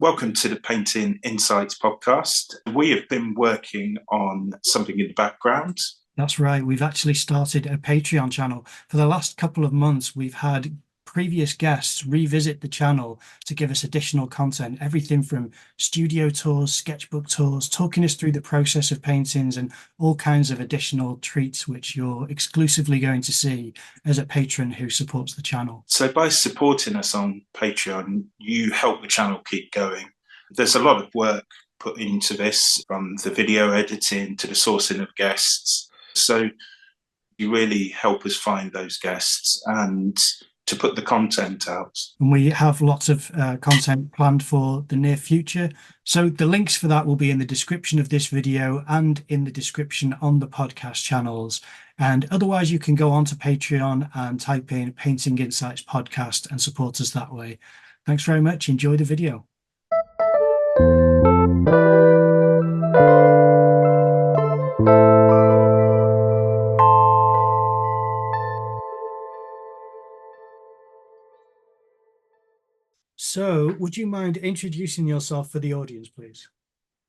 Welcome to the Painting Insights podcast. We have been working on something in the background. That's right. We've actually started a Patreon channel. For the last couple of months, we've had previous guests revisit the channel to give us additional content, everything from studio tours, sketchbook tours, talking us through the process of paintings and all kinds of additional treats, which you're exclusively going to see as a patron who supports the channel. So by supporting us on Patreon, you help the channel keep going. There's a lot of work put into this, from the video editing to the sourcing of guests. So you really help us find those guests and to put the content out. And we have lots of content planned for the near future. So the links for that will be in the description of this video and in the description on the podcast channels. And otherwise, you can go on to Patreon and type in Painting Insights Podcast and support us that way. Thanks very much. Enjoy the video. So, would you mind introducing yourself for the audience, please?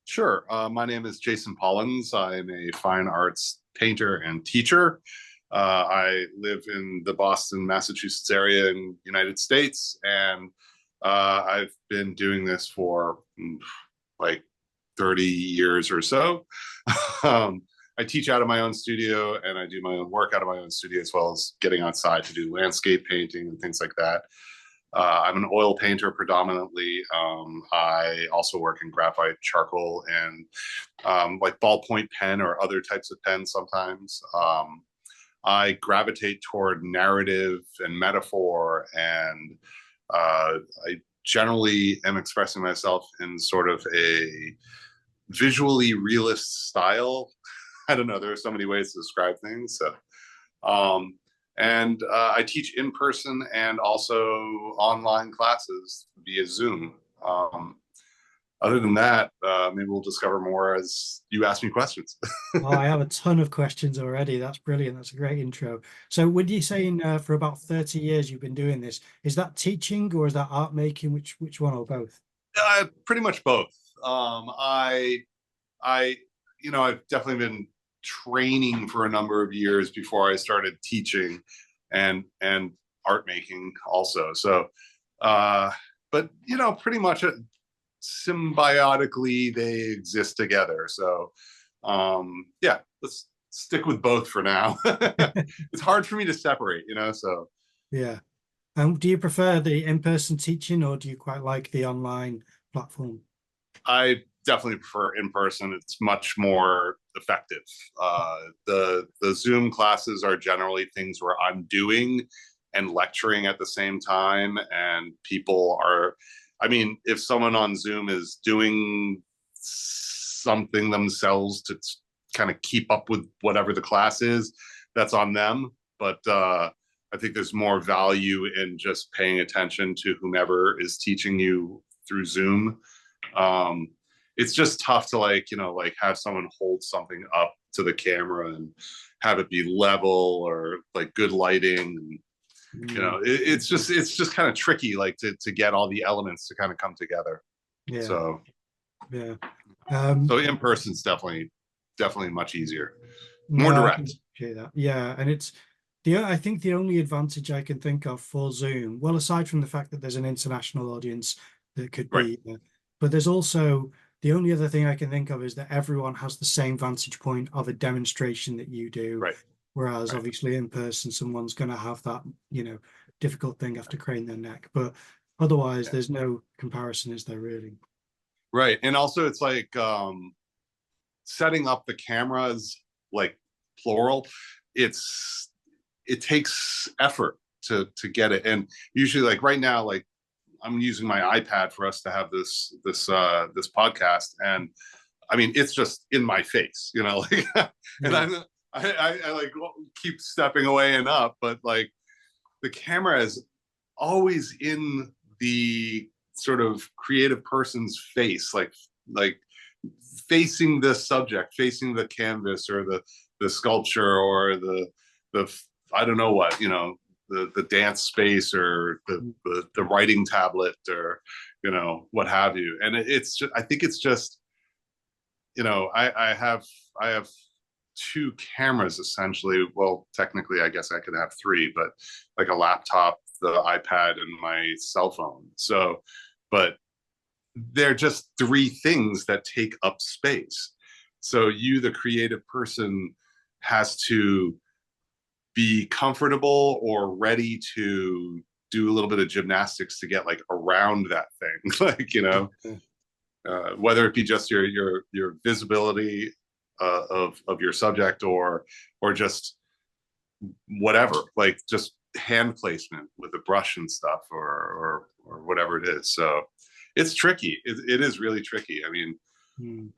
Sure. My name is Jason Polins. I'm a fine arts painter and teacher. I live in the Boston, Massachusetts area in the United States, and I've been doing this for like 30 years or so. I teach out of my own studio, and I do my own work out of my own studio, as well as getting outside to do landscape painting and things like that. I'm an oil painter predominantly. I also work in graphite, charcoal, and like ballpoint pen or other types of pens sometimes. I gravitate toward narrative and metaphor, and I generally am expressing myself in sort of a visually realist style. I don't know, there are so many ways to describe things. So, I teach in person and also online classes via Zoom. Other than that, maybe we'll discover more as you ask me questions. Oh, I have a ton of questions already. That's brilliant. That's a great intro. So would you say for about 30 years you've been doing this? Is that teaching or is that art making? Which one or both? Pretty much both. I've definitely been training for a number of years before I started teaching and art making also. So, but pretty much symbiotically they exist together. So, yeah, let's stick with both for now. It's hard for me to separate, so. Yeah. Do you prefer the in-person teaching or do you quite like the online platform? I definitely prefer in person. It's much more effective. The Zoom classes are generally things where I'm doing and lecturing at the same time, and people are, if someone on Zoom is doing something themselves to kind of keep up with whatever the class is, that's on them. But I think there's more value in just paying attention to whomever is teaching you through Zoom. It's just tough to have someone hold something up to the camera and have it be level or like good lighting. It's just kind of tricky, to get all the elements to kind of come together. Yeah. So yeah. So in person's definitely much easier, more direct. That. Yeah, and I think the only advantage I can think of for Zoom, well, aside from the fact that there's an international audience that could be, right. But there's also the only other thing I can think of is that everyone has the same vantage point of a demonstration that you do. Right. Whereas obviously in person, someone's going to have that, difficult thing, have to crane their neck. But otherwise, there's no comparison, is there really? Right. And also it's like setting up the cameras, like plural, it takes effort to get it. And usually like right now, like I'm using my iPad for us to have this podcast, and it's just in my face, like, and I like keep stepping away and up, but like the camera is always in the sort of creative person's face, like facing the subject, facing the canvas or the sculpture or the I don't know what, the dance space or the writing tablet, or what have you. And it's just, I think it's just, I have two cameras essentially. Well, technically, I guess I could have three, but like a laptop, the iPad, and my cell phone. So, but they're just three things that take up space. So you, the creative person, has to be comfortable or ready to do a little bit of gymnastics to get like around that thing. Like, whether it be just your visibility of your subject, or just whatever, like just hand placement with a brush and stuff, or whatever it is. So it's tricky. It is really tricky. I mean,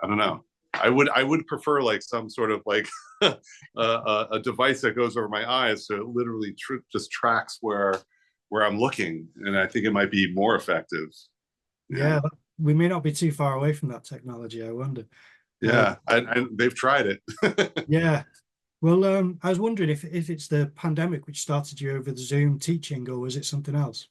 I don't know. I would prefer like some sort of like a device that goes over my eyes, so it literally just tracks where I'm looking, and I think it might be more effective. Yeah, we may not be too far away from that technology, I wonder. Yeah, they've tried it. Yeah. Well, I was wondering if it's the pandemic which started you over the Zoom teaching, or was it something else?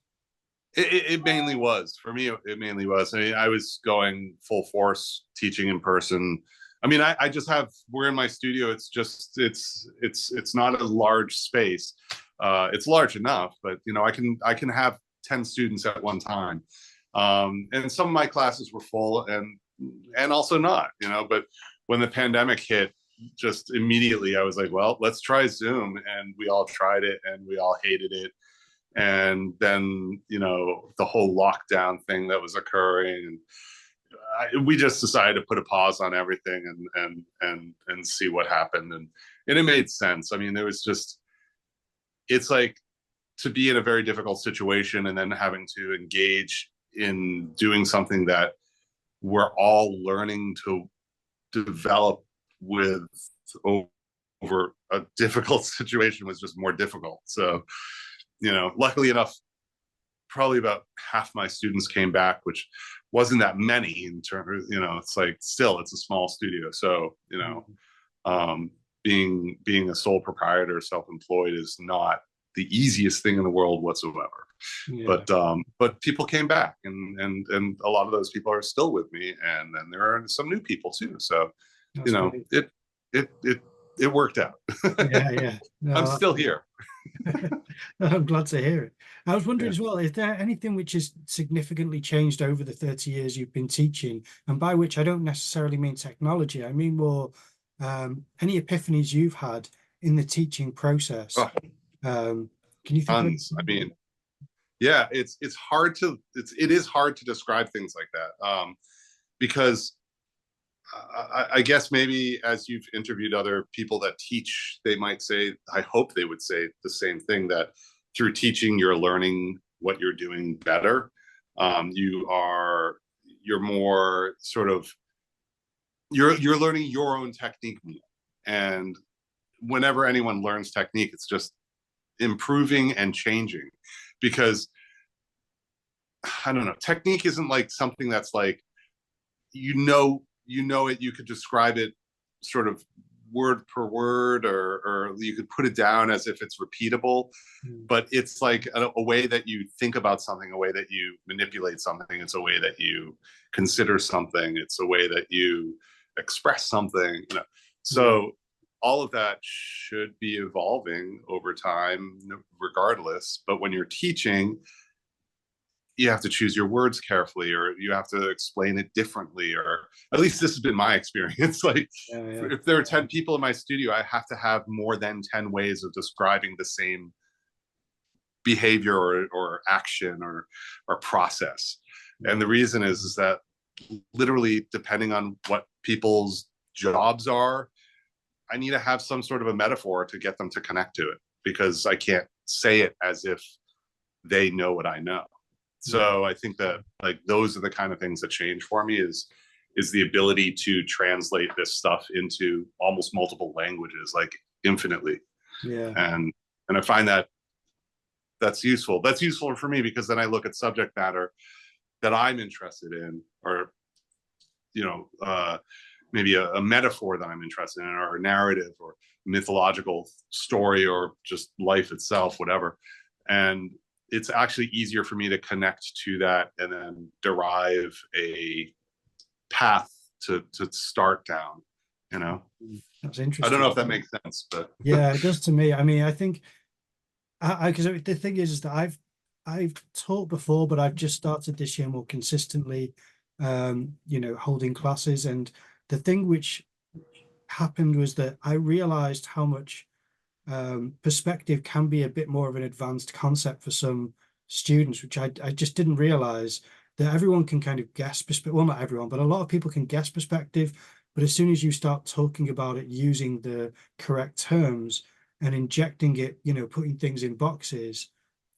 It mainly was for me. It mainly was. I mean, I was going full force teaching in person. I mean, I just have. We're in my studio. It's just it's not a large space. It's large enough, but I can have 10 students at one time, and some of my classes were full, and also not. But when the pandemic hit, just immediately I was like, well, let's try Zoom, and we all tried it, and we all hated it. And then the whole lockdown thing that was occurring, and we just decided to put a pause on everything and see what happened, and it made sense. I mean, it's like to be in a very difficult situation and then having to engage in doing something that we're all learning to develop with over a difficult situation was just more difficult. So luckily enough, probably about half my students came back, which wasn't that many in terms of, it's like, still, it's a small studio. So, being a sole proprietor, self-employed is not the easiest thing in the world whatsoever. Yeah. But people came back, and a lot of those people are still with me. And then there are some new people too. So, great. It worked out. Yeah. No, I'm still here. I'm glad to hear it. I was wondering as well, is there anything which has significantly changed over the 30 years you've been teaching? And by which I don't necessarily mean technology. I mean more any epiphanies you've had in the teaching process. Can you think of tons? I mean, yeah, it is hard to describe things like that, because I guess maybe as you've interviewed other people that teach, they might say, I hope they would say the same thing, that through teaching, you're learning what you're doing better. You're more sort of, you're learning your own technique. And whenever anyone learns technique, it's just improving and changing, because I don't know, technique isn't like something that's like, it, you could describe it sort of word per word, or you could put it down as if it's repeatable, but it's like a way that you think about something, a way that you manipulate something. It's a way that you consider something. It's a way that you express something, So all of that should be evolving over time regardless. But when you're teaching, you have to choose your words carefully, or you have to explain it differently, or at least this has been my experience. Like, if there are 10 people in my studio, I have to have more than 10 ways of describing the same behavior or action or process. And the reason is that literally, depending on what people's jobs are, I need to have some sort of a metaphor to get them to connect to it, because I can't say it as if they know what I know. So I think that like those are the kind of things that change for me, is the ability to translate this stuff into almost multiple languages, like infinitely. Yeah. And I find that that's useful. That's useful for me, because then I look at subject matter that I'm interested in, or maybe a metaphor that I'm interested in, or a narrative or mythological story, or just life itself, whatever. And it's actually easier for me to connect to that and then derive a path to start down, you know. That's interesting. I don't know if that makes sense, but yeah, it does to me. I mean, I think because the thing is that I've taught before, but I've just started this year more consistently, you know, holding classes. And the thing which happened was that I realized how much perspective can be a bit more of an advanced concept for some students, which I just didn't realize, that everyone can kind of guess perspective. Well, not everyone, but a lot of people can guess perspective. But as soon as you start talking about it using the correct terms and injecting it, you know, putting things in boxes,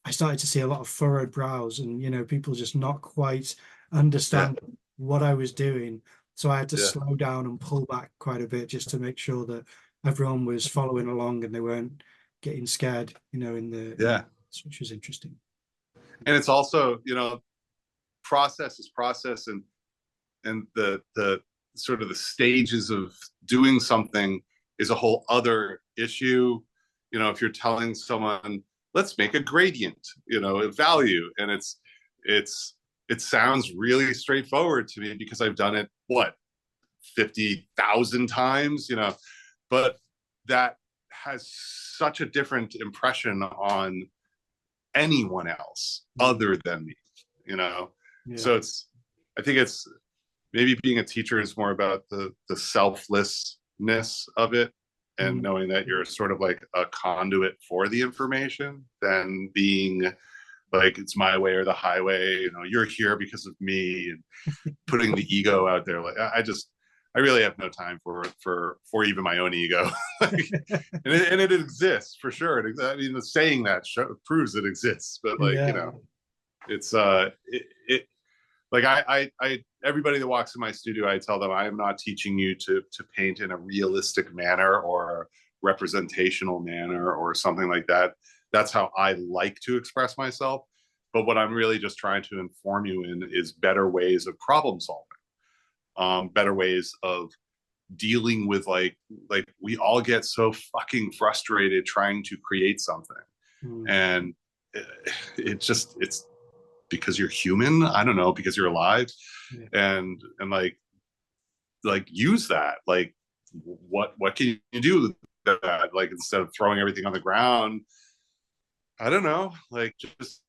I started to see a lot of furrowed brows and, you know, people just not quite understand what I was doing. So I had to slow down and pull back quite a bit just to make sure that everyone was following along and they weren't getting scared, you know, in the which was interesting. And it's also, you know, process is process, and the sort of the stages of doing something is a whole other issue. You know, if you're telling someone, let's make a gradient, you know, a value, and it sounds really straightforward to me because I've done it, what, 50,000 times, you know, but that has such a different impression on anyone else other than me, you know. So I think it's maybe being a teacher is more about the selflessness of it, and knowing that you're sort of like a conduit for the information, than being like it's my way or the highway, you know, you're here because of me, and putting the ego out there. Like I really have no time for even my own ego. Like, and it exists for sure. I mean, saying that proves it exists, but like, you know, it's like I everybody that walks in my studio, I tell them I am not teaching you to paint in a realistic manner or a representational manner or something like that. That's how I like to express myself. But what I'm really just trying to inform you in is better ways of problem solving, better ways of dealing with like we all get so fucking frustrated trying to create something, and it's because you're human. I don't know, because you're alive, and like use that. Like what can you do with that? Like instead of throwing everything on the ground, I don't know, like just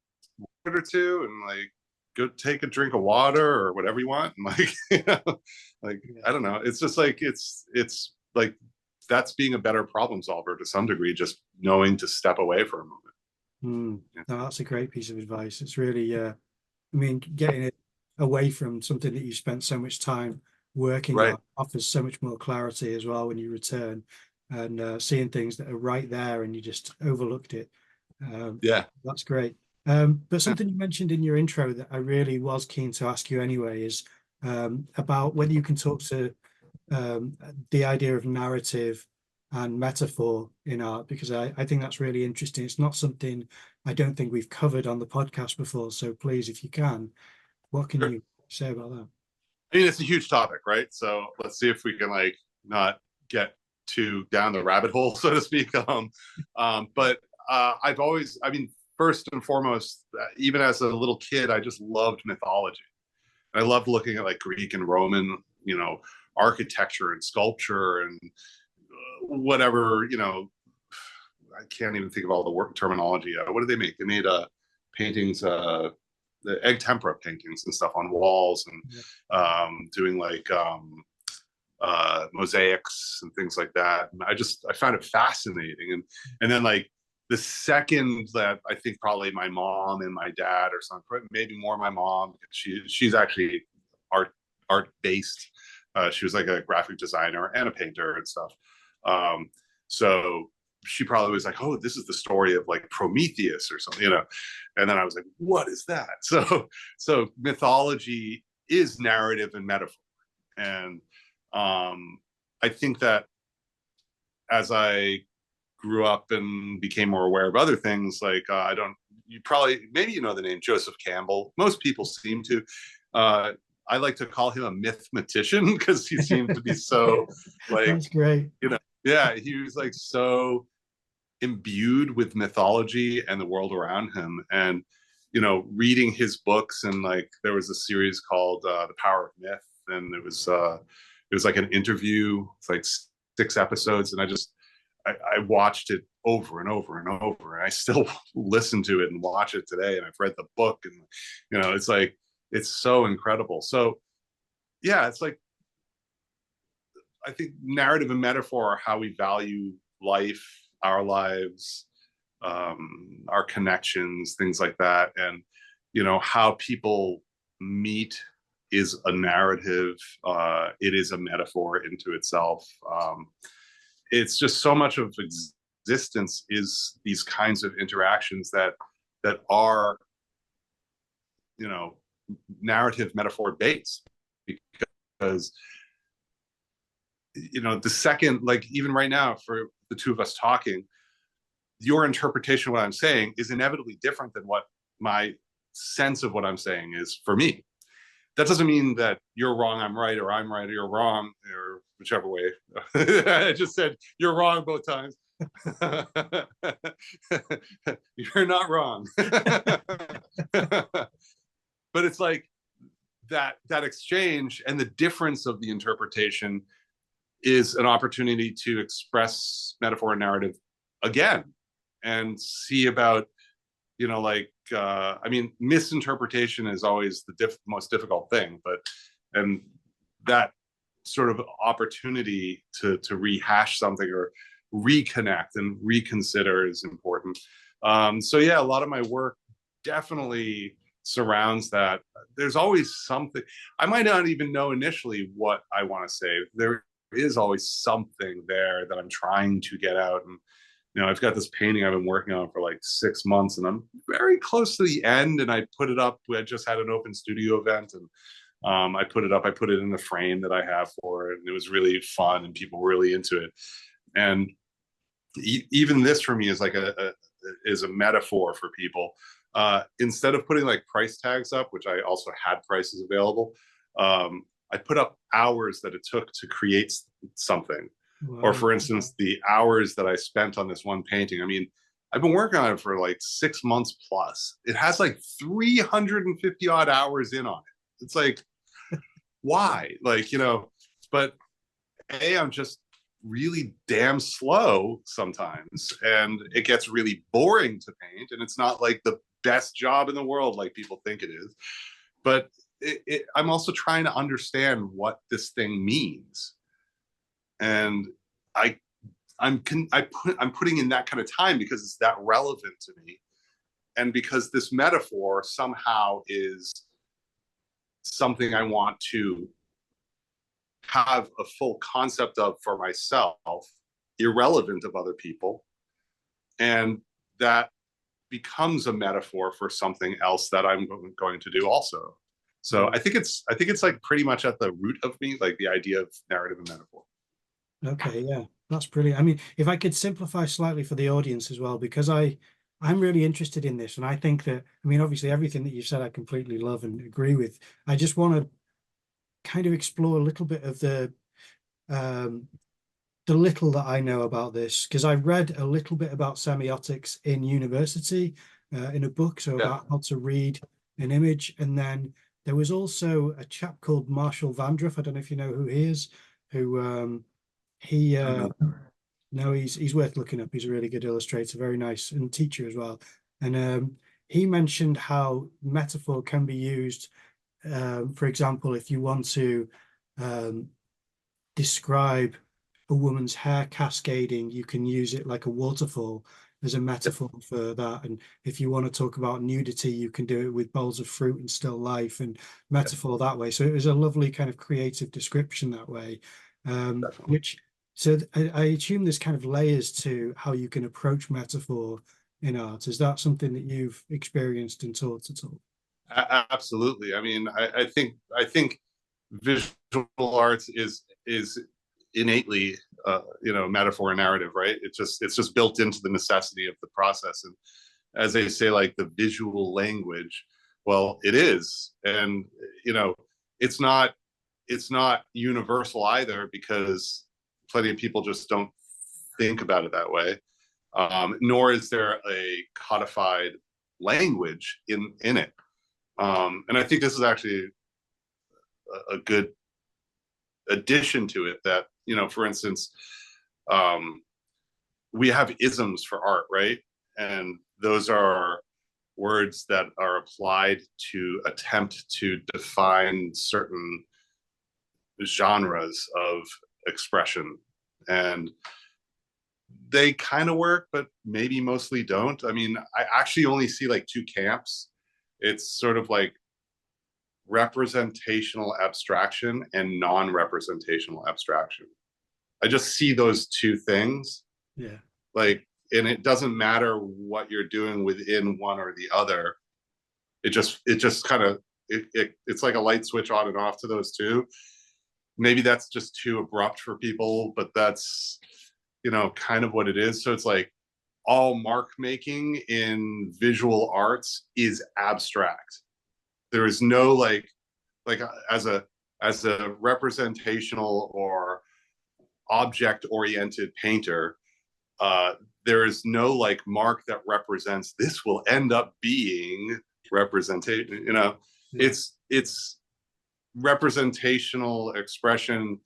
or two and like go take a drink of water or whatever you want, and like, you know, like I don't know, it's just like it's like that's being a better problem solver to some degree, just knowing to step away for a moment. No, that's a great piece of advice. It's really I mean, getting it away from something that you spent so much time working on offers so much more clarity as well when you return, and seeing things that are right there and you just overlooked it. That's great. But something you mentioned in your intro that I really was keen to ask you anyway is about whether you can talk to the idea of narrative and metaphor in art, because I think that's really interesting. It's not something I don't think we've covered on the podcast before. So please, if you can, what can you say about that? I mean, it's a huge topic, right? So let's see if we can like not get too down the rabbit hole, so to speak. But I've always, I mean, first and foremost, even as a little kid, I just loved mythology. I loved looking at like Greek and Roman, you know, architecture and sculpture and whatever, you know, I can't even think of all the work terminology. What did they make? They made paintings, the egg tempera paintings and stuff on walls, and doing like mosaics and things like that. And I found it fascinating. And then like the second that I think probably my mom and my dad or something, maybe more my mom, she's actually art based. She was like a graphic designer and a painter and stuff. So she probably was like, oh, this is the story of like Prometheus or something, you know. And then I was like, what is that? So mythology is narrative and metaphor. And I think that as I grew up and became more aware of other things, like maybe you know the name Joseph Campbell. Most people seem to. I like to call him a mythmatician because he seemed to be so like, that's great. You know, yeah, he was like so imbued with mythology and the world around him. And, reading his books, and like there was a series called The Power of Myth, and it was like an interview. It's like 6 episodes, and I watched it over and over and over, and I still listen to it and watch it today. And I've read the book, and it's like, it's so incredible. So yeah, it's like, I think narrative and metaphor are how we value life, our lives, our connections, things like that. And how people meet is a narrative. It is a metaphor into itself. It's just so much of existence is these kinds of interactions that are narrative metaphor based, because the second, like even right now for the two of us talking, your interpretation of what I'm saying is inevitably different than what my sense of what I'm saying is for me. That doesn't mean that you're wrong, I'm right, or I'm right, or you're wrong, or whichever way. I just said you're wrong both times. You're not wrong. But it's like that exchange and the difference of the interpretation is an opportunity to express metaphor and narrative again, and see about, misinterpretation is always the most difficult thing, and that sort of opportunity to rehash something or reconnect and reconsider is important. So yeah, a lot of my work definitely surrounds that. There's always something. I might not even know initially what I want to say. There is always something there that I'm trying to get out. And I've got this painting I've been working on for like 6 months, and I'm very close to the end, and I put it up. I just had an open studio event, and I put it up. I put it in the frame that I have for it, and it was really fun, and people were really into it. And even this for me is like a metaphor for people. Instead of putting like price tags up, which I also had prices available, I put up hours that it took to create something. Wow. Or for instance, the hours that I spent on this one painting. I mean, I've been working on it for like 6 months plus. It has like 350 odd hours in on it. It's like, why? Like, but I'm just really damn slow sometimes, and it gets really boring to paint, and it's not like the best job in the world like people think it is. But I'm also trying to understand what this thing means, and I'm putting in that kind of time because it's that relevant to me, and because this metaphor somehow is something I want to have a full concept of for myself, irrelevant of other people, and that becomes a metaphor for something else that I'm going to do also. So I think it's like pretty much at the root of me, like the idea of narrative and metaphor. Okay, yeah, that's brilliant. I mean, if I could simplify slightly for the audience as well, because I'm really interested in this, and I think that, I mean, obviously everything that you've said I completely love and agree with. I just want to kind of explore a little bit of the little that I know about this, because I read a little bit about semiotics in university in a book, so about how to read an image. And then there was also a chap called Marshall Vandruff. I don't know if you know who he is, who no, he's worth looking up. He's a really good illustrator, very nice, and teacher as well. And he mentioned how metaphor can be used, for example, if you want to describe a woman's hair cascading, you can use it like a waterfall as a metaphor for that. And if you want to talk about nudity, you can do it with bowls of fruit and still life, and metaphor that way. So it was a lovely kind of creative description that way, so I assume there's kind of layers to how you can approach metaphor in art. Is that something that you've experienced and taught at all? Absolutely. I mean, I think visual arts is innately metaphor and narrative, right? It's just built into the necessity of the process. And as they say, like the visual language, well, it is. And it's not universal either, because plenty of people just don't think about it that way. nor is there a codified language in it. And I think this is actually a good addition to it, that, you know, for instance, we have isms for art, right? And those are words that are applied to attempt to define certain genres of expression. And they kind of work, but maybe mostly don't. I mean, I actually only see like two camps. It's sort of like representational abstraction and non-representational abstraction. I just see those two things. Yeah. Like, and it doesn't matter what you're doing within one or the other. It just kind of, it's like a light switch on and off to those two. Maybe that's just too abrupt for people, but that's, you know, kind of what it is. So it's like all mark making in visual arts is abstract. There is no like as a representational or object oriented painter, there is no like mark that represents this will end up being representation. You know, it's representational expression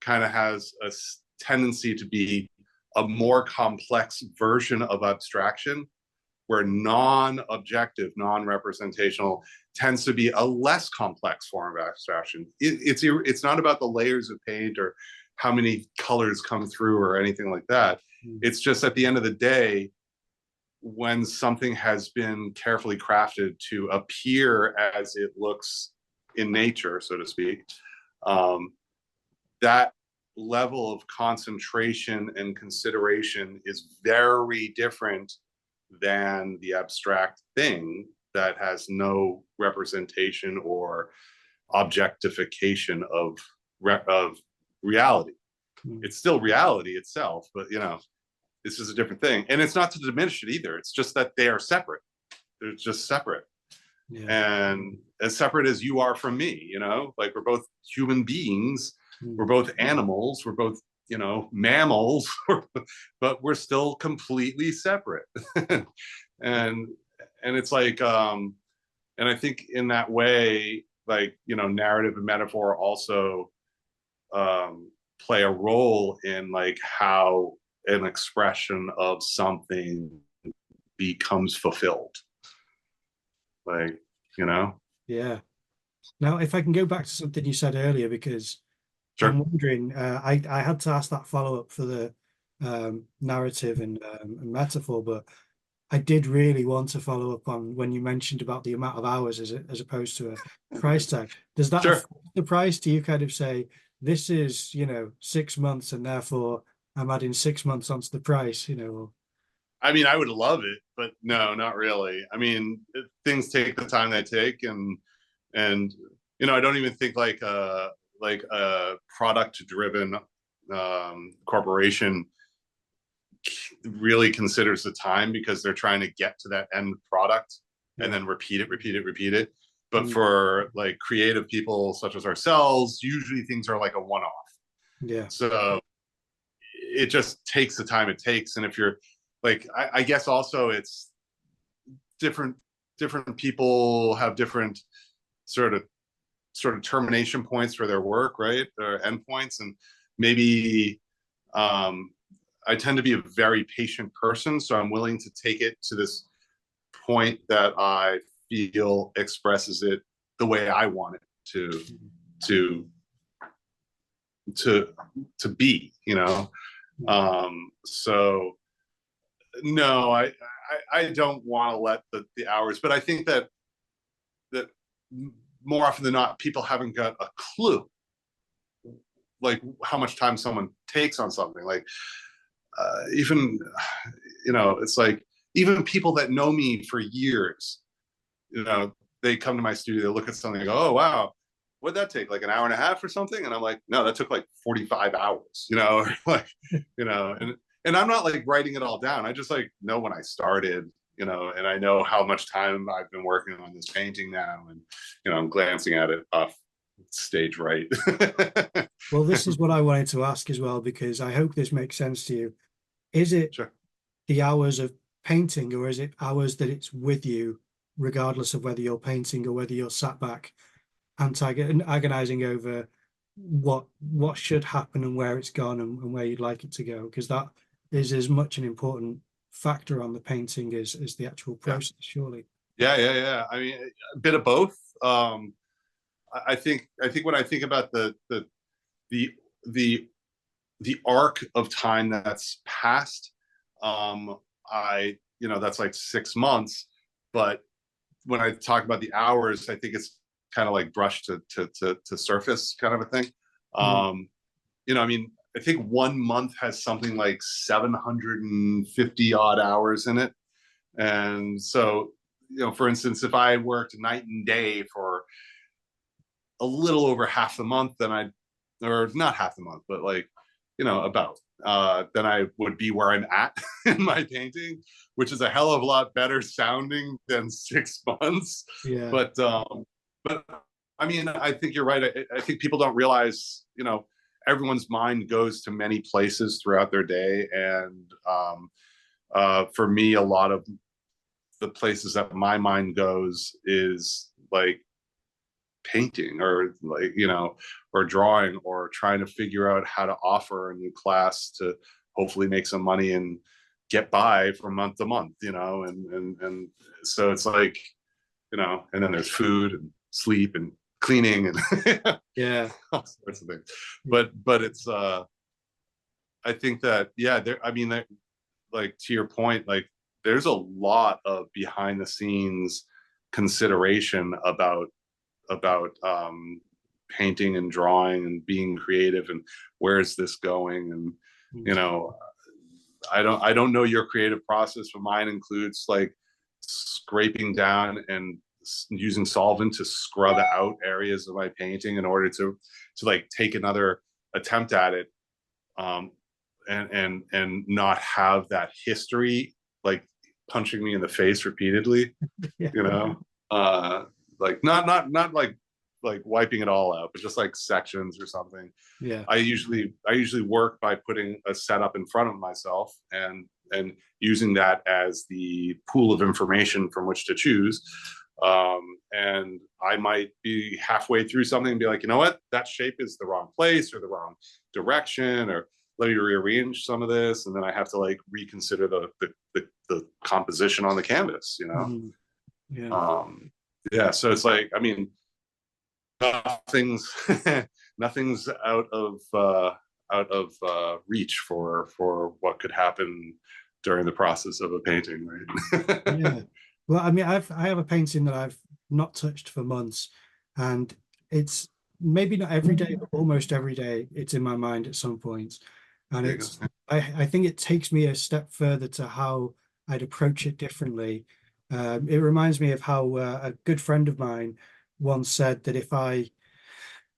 kind of has a tendency to be a more complex version of abstraction, where non-objective, non-representational tends to be a less complex form of abstraction. It's not about the layers of paint or how many colors come through or anything like that. It's just at the end of the day, when something has been carefully crafted to appear as it looks in nature, so to speak, that level of concentration and consideration is very different than the abstract thing that has no representation or objectification of reality. It's still reality itself, but you know, this is a different thing. And it's not to diminish it either. It's just that they are separate. They're just separate. Yeah. And as separate as you are from me, you know, like we're both human beings, we're both animals, we're both, you know, mammals, but we're still completely separate. and it's like, and I think in that way, like, you know, narrative and metaphor also play a role in like how an expression of something becomes fulfilled. Like, you know? Yeah. Now, if I can go back to something you said earlier, because sure. I'm wondering, I had to ask that follow-up for the narrative and metaphor, but I did really want to follow up on when you mentioned about the amount of hours as opposed to a price tag. Does that sure. affect the price? Do you kind of say, this is, you know, 6 months and therefore I'm adding 6 months onto the price, you know? I mean, I would love it, but no, not really. I mean, things take the time they take, and you know, I don't even think like a product-driven corporation really considers the time, because they're trying to get to that end product and then repeat it. But for like creative people such as ourselves, usually things are like a one-off. Yeah. So it just takes the time it takes, and if you're like, I guess also it's different people have different sort of termination points for their work, right? Or endpoints. And maybe I tend to be a very patient person, so I'm willing to take it to this point that I feel expresses it the way I want it to be, you know? So no, I don't want to let the hours, but I think that more often than not, people haven't got a clue like how much time someone takes on something. Like even, you know, it's like even people that know me for years, you know, they come to my studio, they look at something and go, oh wow, what'd that take, like an hour and a half or something? And I'm like, no, that took like 45 hours, you know, like, you know, and I'm not like writing it all down. I just like know when I started, you know, and I know how much time I've been working on this painting now. And, you know, I'm glancing at it off stage right. Well, this is what I wanted to ask as well, because I hope this makes sense to you. Is it, sure. the hours of painting, or is it hours that it's with you, regardless of whether you're painting or whether you're sat back agonizing over what should happen and where it's gone and where you'd like it to go? Because that is as much an important factor on the painting as the actual process, surely. Yeah. I mean, a bit of both. I think when I think about the arc of time that's passed, that's like 6 months. But when I talk about the hours, I think it's kind of like brush to surface kind of a thing. I mean, I think 1 month has something like 750 odd hours in it. And so, for instance, if I worked night and day for a little over half the month, or not half the month, but like, about, then I would be where I'm at in my painting, which is a hell of a lot better sounding than 6 months. Yeah. But I mean, I think you're right. I think people don't realize, everyone's mind goes to many places throughout their day. And for me, a lot of the places that my mind goes is like painting, or like, or drawing, or trying to figure out how to offer a new class to hopefully make some money and get by from month to month, and so it's like, and then there's food and sleep and cleaning and Yeah, all sorts of things. But it's I think that, I mean, that, like, to your point, like, there's a lot of behind the scenes consideration about painting and drawing and being creative, and where is this going, and I don't know your creative process, but mine includes like scraping down and using solvent to scrub out areas of my painting in order to like take another attempt at it, and not have that history like punching me in the face repeatedly. yeah. Like not like wiping it all out, but just like sections or something. Yeah. I usually work by putting a setup in front of myself and using that as the pool of information from which to choose. And I might be halfway through something and be like, you know what, that shape is the wrong place or the wrong direction, or let me rearrange some of this, and then I have to like reconsider the composition on the canvas, Yeah. So it's like, I mean, nothing's out of reach for what could happen during the process of a painting, right? Yeah. Well, I mean, I have a painting that I've not touched for months, and it's maybe not every day, but almost every day it's in my mind at some point. And it's I think it takes me a step further to how I'd approach it differently. It reminds me of how a good friend of mine once said that if I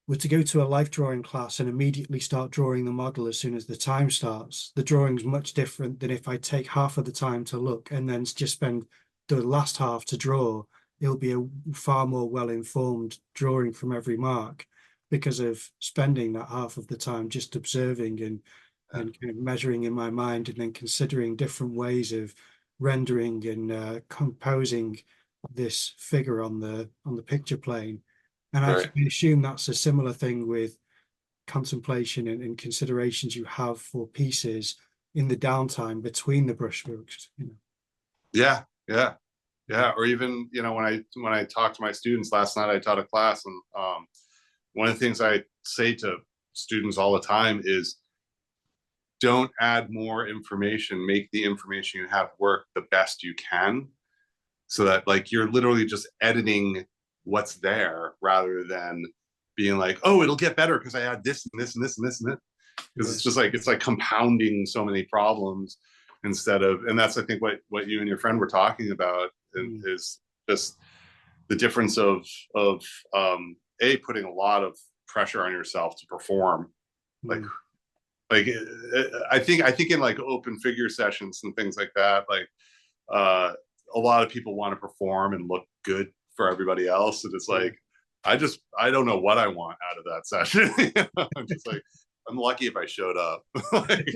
were to go to a life drawing class and immediately start drawing the model as soon as the time starts, the drawing's much different than if I take half of the time to look and then just spend the last half to draw. It'll be a far more well-informed drawing from every mark because of spending that half of the time just observing and kind of measuring in my mind, and then considering different ways of rendering and composing this figure on the picture plane. And I can assume that's a similar thing with contemplation and considerations you have for pieces in the downtime between the brushstrokes. Yeah. Or even, when I talk to my students, last night I taught a class, and one of the things I say to students all the time is, don't add more information, make the information you have work the best you can, so that like you're literally just editing what's there rather than being like, oh, it'll get better because I add this and this and this and this and this. Because it's just like, it's like compounding so many problems instead of, and that's, I think, what you and your friend were talking about, is just the difference of putting a lot of pressure on yourself to perform. Like I think in like open figure sessions and things like that, like a lot of people want to perform and look good for everybody else, and it's like, I don't know what I want out of that session. I'm just like, I'm lucky if I showed up. Like,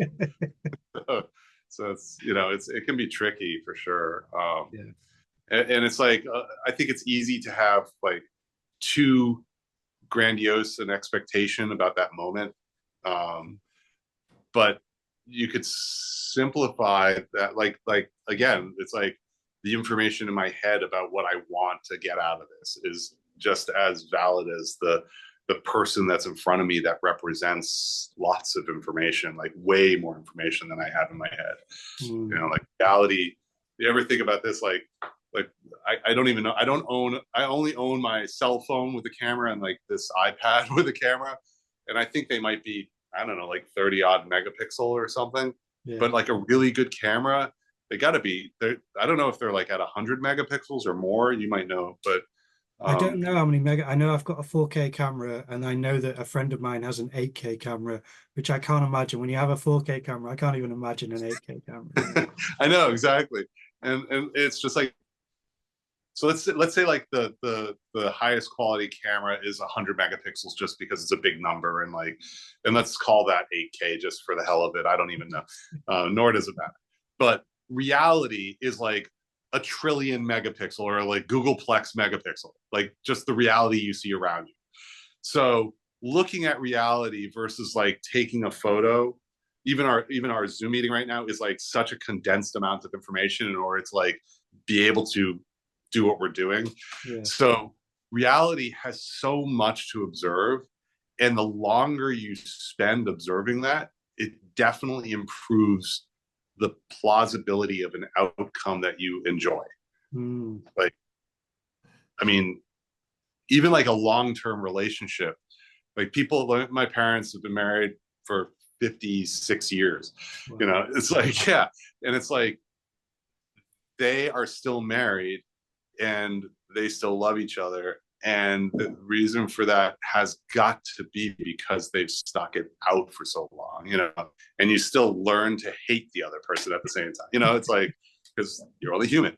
So it's, you know, it can be tricky for sure. Yeah. And it's like, I think it's easy to have like too grandiose an expectation about that moment. But you could simplify that, like again, it's like the information in my head about what I want to get out of this is just as valid as the person that's in front of me that represents lots of information, like way more information than I have in my head. You know, like reality. You ever think about this? Like I don't even know. I only own my cell phone with a camera and like this iPad with a camera. And I think they might be, I don't know, like 30 odd megapixel or something. Yeah. But like a really good camera, they got to be there. I don't know if they're like at 100 megapixels or more. You might know, but I don't know how many mega. I know I've got a 4K camera, and I know that a friend of mine has an 8K camera, which I can't imagine. When you have a 4K camera, I can't even imagine an 8K camera. You know? I know, exactly. And it's just like, so let's say like the highest quality camera is 100 megapixels just because it's a big number, and like, and let's call that 8K just for the hell of it. I don't even know, nor does it matter. But reality is like a trillion megapixel or like Googleplex megapixel, like just the reality you see around you. So looking at reality versus like taking a photo, even our Zoom meeting right now is like such a condensed amount of information in order to like be able to do what we're doing. Yeah. So reality has so much to observe, and the longer you spend observing that, it definitely improves the plausibility of an outcome that you enjoy. Like, I mean, even like a long-term relationship, like people, my parents have been married for 56 years. Wow. You know, it's like, yeah. And it's like, they are still married and they still love each other. And the reason for that has got to be because they've stuck it out for so long, you know, and you still learn to hate the other person at the same time. You know, it's like, because you're only human.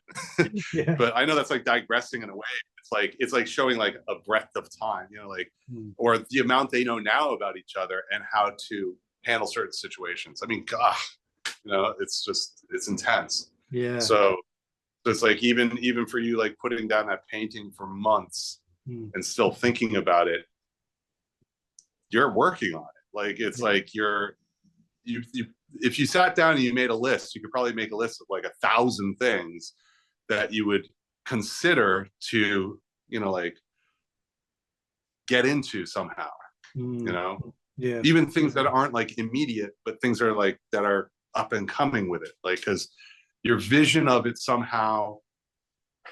Yeah. But I know that's like digressing in a way. It's like showing like a breadth of time, you know, like, or the amount they know now about each other and how to handle certain situations. I mean, gosh, you know, it's intense. Yeah. So it's like, even for you, like putting down that painting for months and still thinking about it, you're working on it. Like, it's like you if you sat down and you made a list, you could probably make a list of like 1,000 things that you would consider to, you know, like get into somehow, you know. Yeah. Even things that aren't like immediate, but things are like that are up and coming with it, like, because your vision of it somehow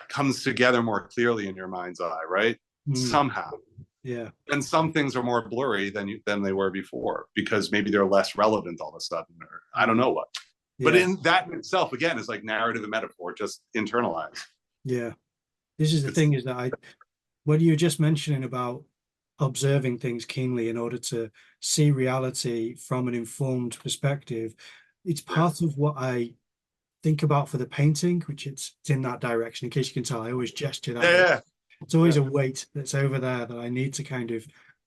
comes together more clearly in your mind's eye, right? Somehow. Yeah. And some things are more blurry than they were before, because maybe they're less relevant all of a sudden, or I don't know what. But in that in itself, again, is like narrative and metaphor, just internalized. Yeah. This is the thing, is that what you were just mentioning about observing things keenly in order to see reality from an informed perspective, it's part of what I think about for the painting, which it's in that direction. In case you can tell, I always gesture that. Yeah. It's always a weight that's over there that I need to kind of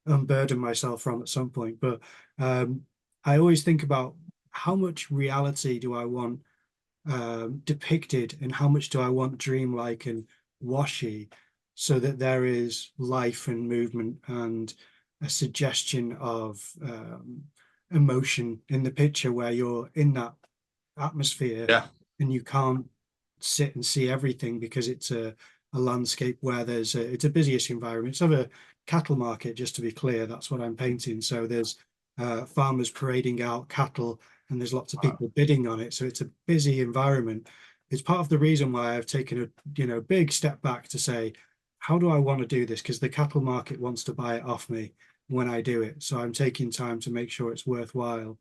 unburden myself from at some point. But I always think about how much reality do I want depicted, and how much do I want dreamlike and washy, so that there is life and movement and a suggestion of emotion in the picture, where you're in that atmosphere. Yeah. And you can't sit and see everything because it's a landscape where it's a busyish environment. It's of a cattle market, just to be clear. That's what I'm painting. So there's farmers parading out cattle, and there's lots of people bidding on it. So it's a busy environment. It's part of the reason why I've taken a big step back to say, how do I want to do this? Because the cattle market wants to buy it off me when I do it. So I'm taking time to make sure it's worthwhile.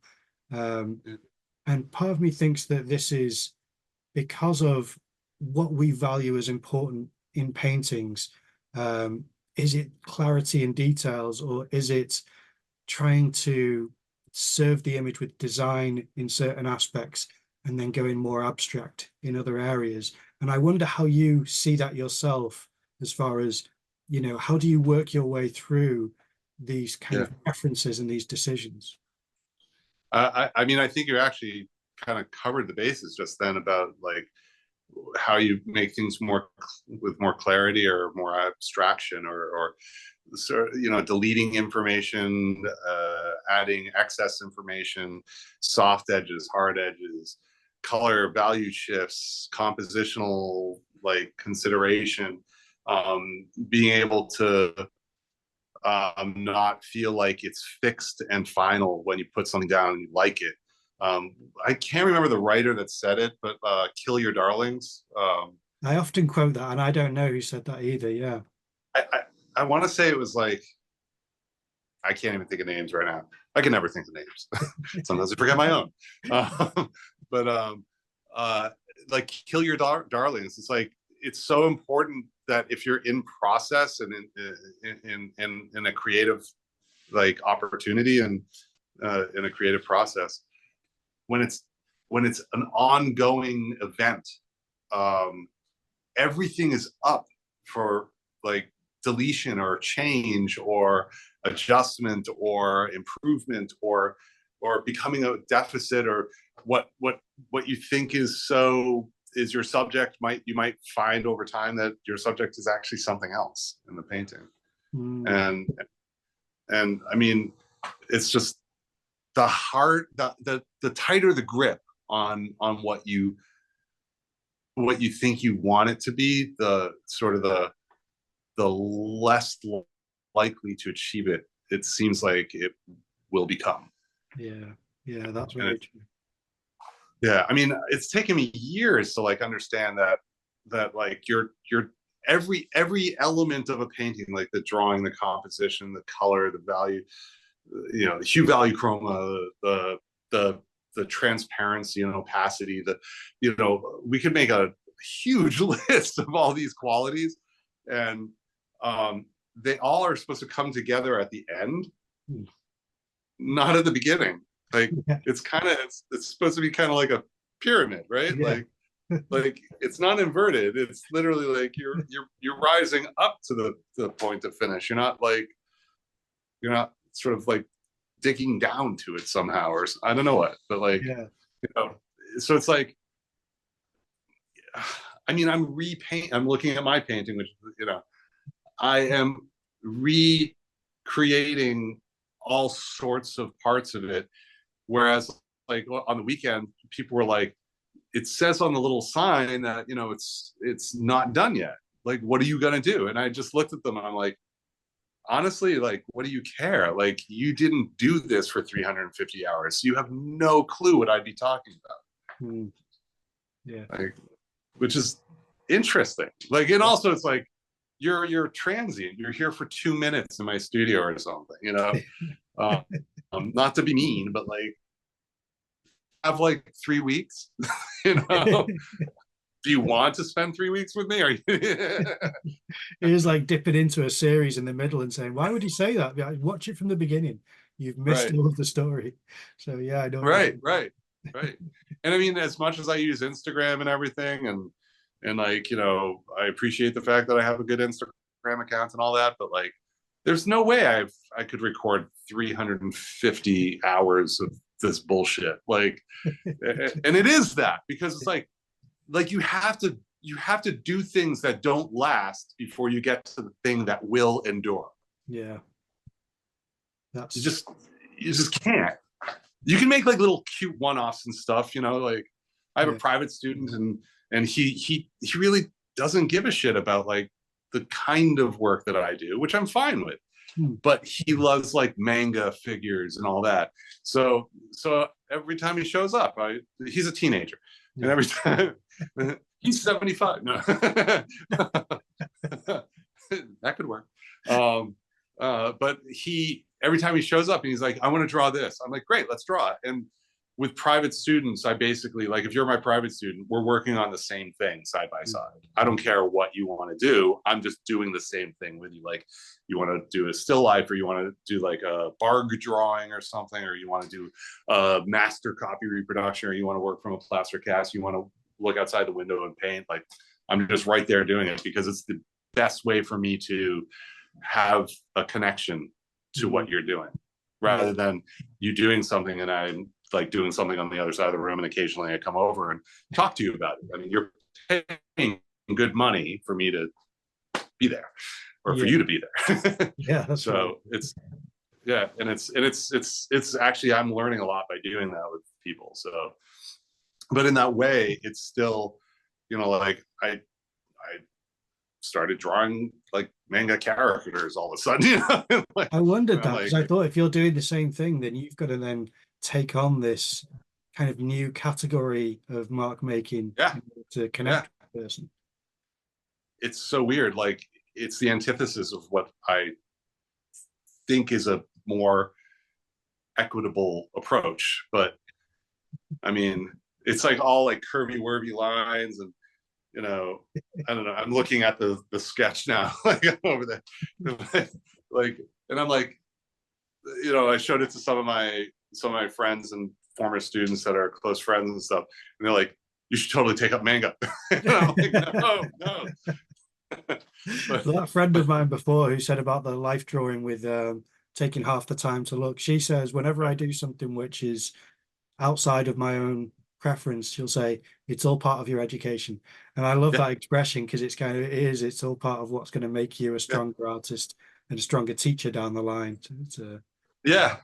And part of me thinks that this is because of what we value as important in paintings. Is it clarity and details, or is it trying to serve the image with design in certain aspects and then going more abstract in other areas? And I wonder how you see that yourself, as far as, you know, how do you work your way through these kind of preferences and these decisions? I mean, I think you're actually kind of covered the bases just then about like how you make things more with more clarity or more abstraction, or sort of, you know, deleting information, adding excess information, soft edges, hard edges, color, value shifts, compositional like consideration, being able to not feel like it's fixed and final when you put something down and you like it. I can't remember the writer that said it, but kill your darlings. I often quote that, and I don't know who said that either. Yeah. I want to say it was like, I can't even think of names right now. I can never think of names. Sometimes I forget my own. Like kill your darlings. It's like, it's so important that if you're in process and in a creative like opportunity and in a creative process, when it's an ongoing event, everything is up for like deletion or change or adjustment or improvement or becoming a deficit, or what you think is your subject you might find over time that your subject is actually something else in the painting. And I mean, it's just the tighter the grip on what you think you want it to be, the sort of the less likely to achieve it seems like it will become. Yeah, that's very true. Yeah, I mean, it's taken me years to like understand that like your every element of a painting, like the drawing, the composition, the color, the value, you know, the hue, value, chroma, the transparency and opacity, you know, we could make a huge list of all these qualities, and they all are supposed to come together at the end, not at the beginning. Like it's supposed to be kind of like a pyramid, right? Yeah. Like it's not inverted. It's literally like you're rising up to the point of finish. You're not sort of like digging down to it somehow, or I don't know what, but like, you know, so it's like, I mean, I'm looking at my painting, which, you know, I am recreating all sorts of parts of it. Whereas like on the weekend, people were like, it says on the little sign that, you know, it's not done yet. Like, what are you going to do? And I just looked at them and I'm like, honestly, like, what do you care? Like, you didn't do this for 350 hours. So you have no clue what I'd be talking about. Yeah. Like, which is interesting. Like, and also it's like, you're transient. You're here for 2 minutes in my studio or something, you know? Not to be mean, but like, have like 3 weeks, you know? Do you want to spend 3 weeks with me? Are you? It is like dipping into a series in the middle and saying, why would he say that? Watch it from the beginning. You've missed all of the story. So yeah, I don't. Right. And I mean, as much as I use Instagram and everything, and like, you know, I appreciate the fact that I have a good Instagram account and all that, but like, there's no way I could record 350 hours of this bullshit. Like, and it is that, because it's like you have to do things that don't last before you get to the thing that will endure. Yeah. You just can't. You can make like little cute one-offs and stuff, you know, like I have a private student and he really doesn't give a shit about like the kind of work that I do, which I'm fine with. But he loves like manga figures and all that. So every time he shows up, he's a teenager. And every time he's 75. No. That could work. But every time he shows up and he's like, I want to draw this. I'm like, great, let's draw it. And with private students, I basically, like, if you're my private student, we're working on the same thing side by side. I don't care what you want to do. I'm just doing the same thing with you. Like, you want to do a still life, or you want to do like a barg drawing or something, or you want to do a master copy reproduction, or you want to work from a plaster cast, you want to look outside the window and paint. Like, I'm just right there doing it because it's the best way for me to have a connection to what you're doing, rather than you doing something and like doing something on the other side of the room, and occasionally I come over and talk to you about it. I mean, you're paying good money for me to be there, or for you to be there. Yeah, that's so right. it's and it's actually, I'm learning a lot by doing that with people. So, but in that way, it's still, like I started drawing like manga characters all of a sudden. Like, I wondered that, like, because I thought if you're doing the same thing, then you've got to then take on this kind of new category of mark making to connect with the person. It's so weird. Like, it's the antithesis of what I think is a more equitable approach. But I mean, it's like all like curvy, worvy lines, and I don't know. I'm looking at the sketch now, like over there, like, and I'm like, I showed it to some of my friends and former students that are close friends and stuff, and they're like, "You should totally take up manga." And I'm like, no. That friend of mine before, who said about the life drawing with taking half the time to look, she says whenever I do something which is outside of my own preference, she'll say it's all part of your education. And I love that expression, because it's all part of what's going to make you a stronger artist and a stronger teacher down the line. Yeah.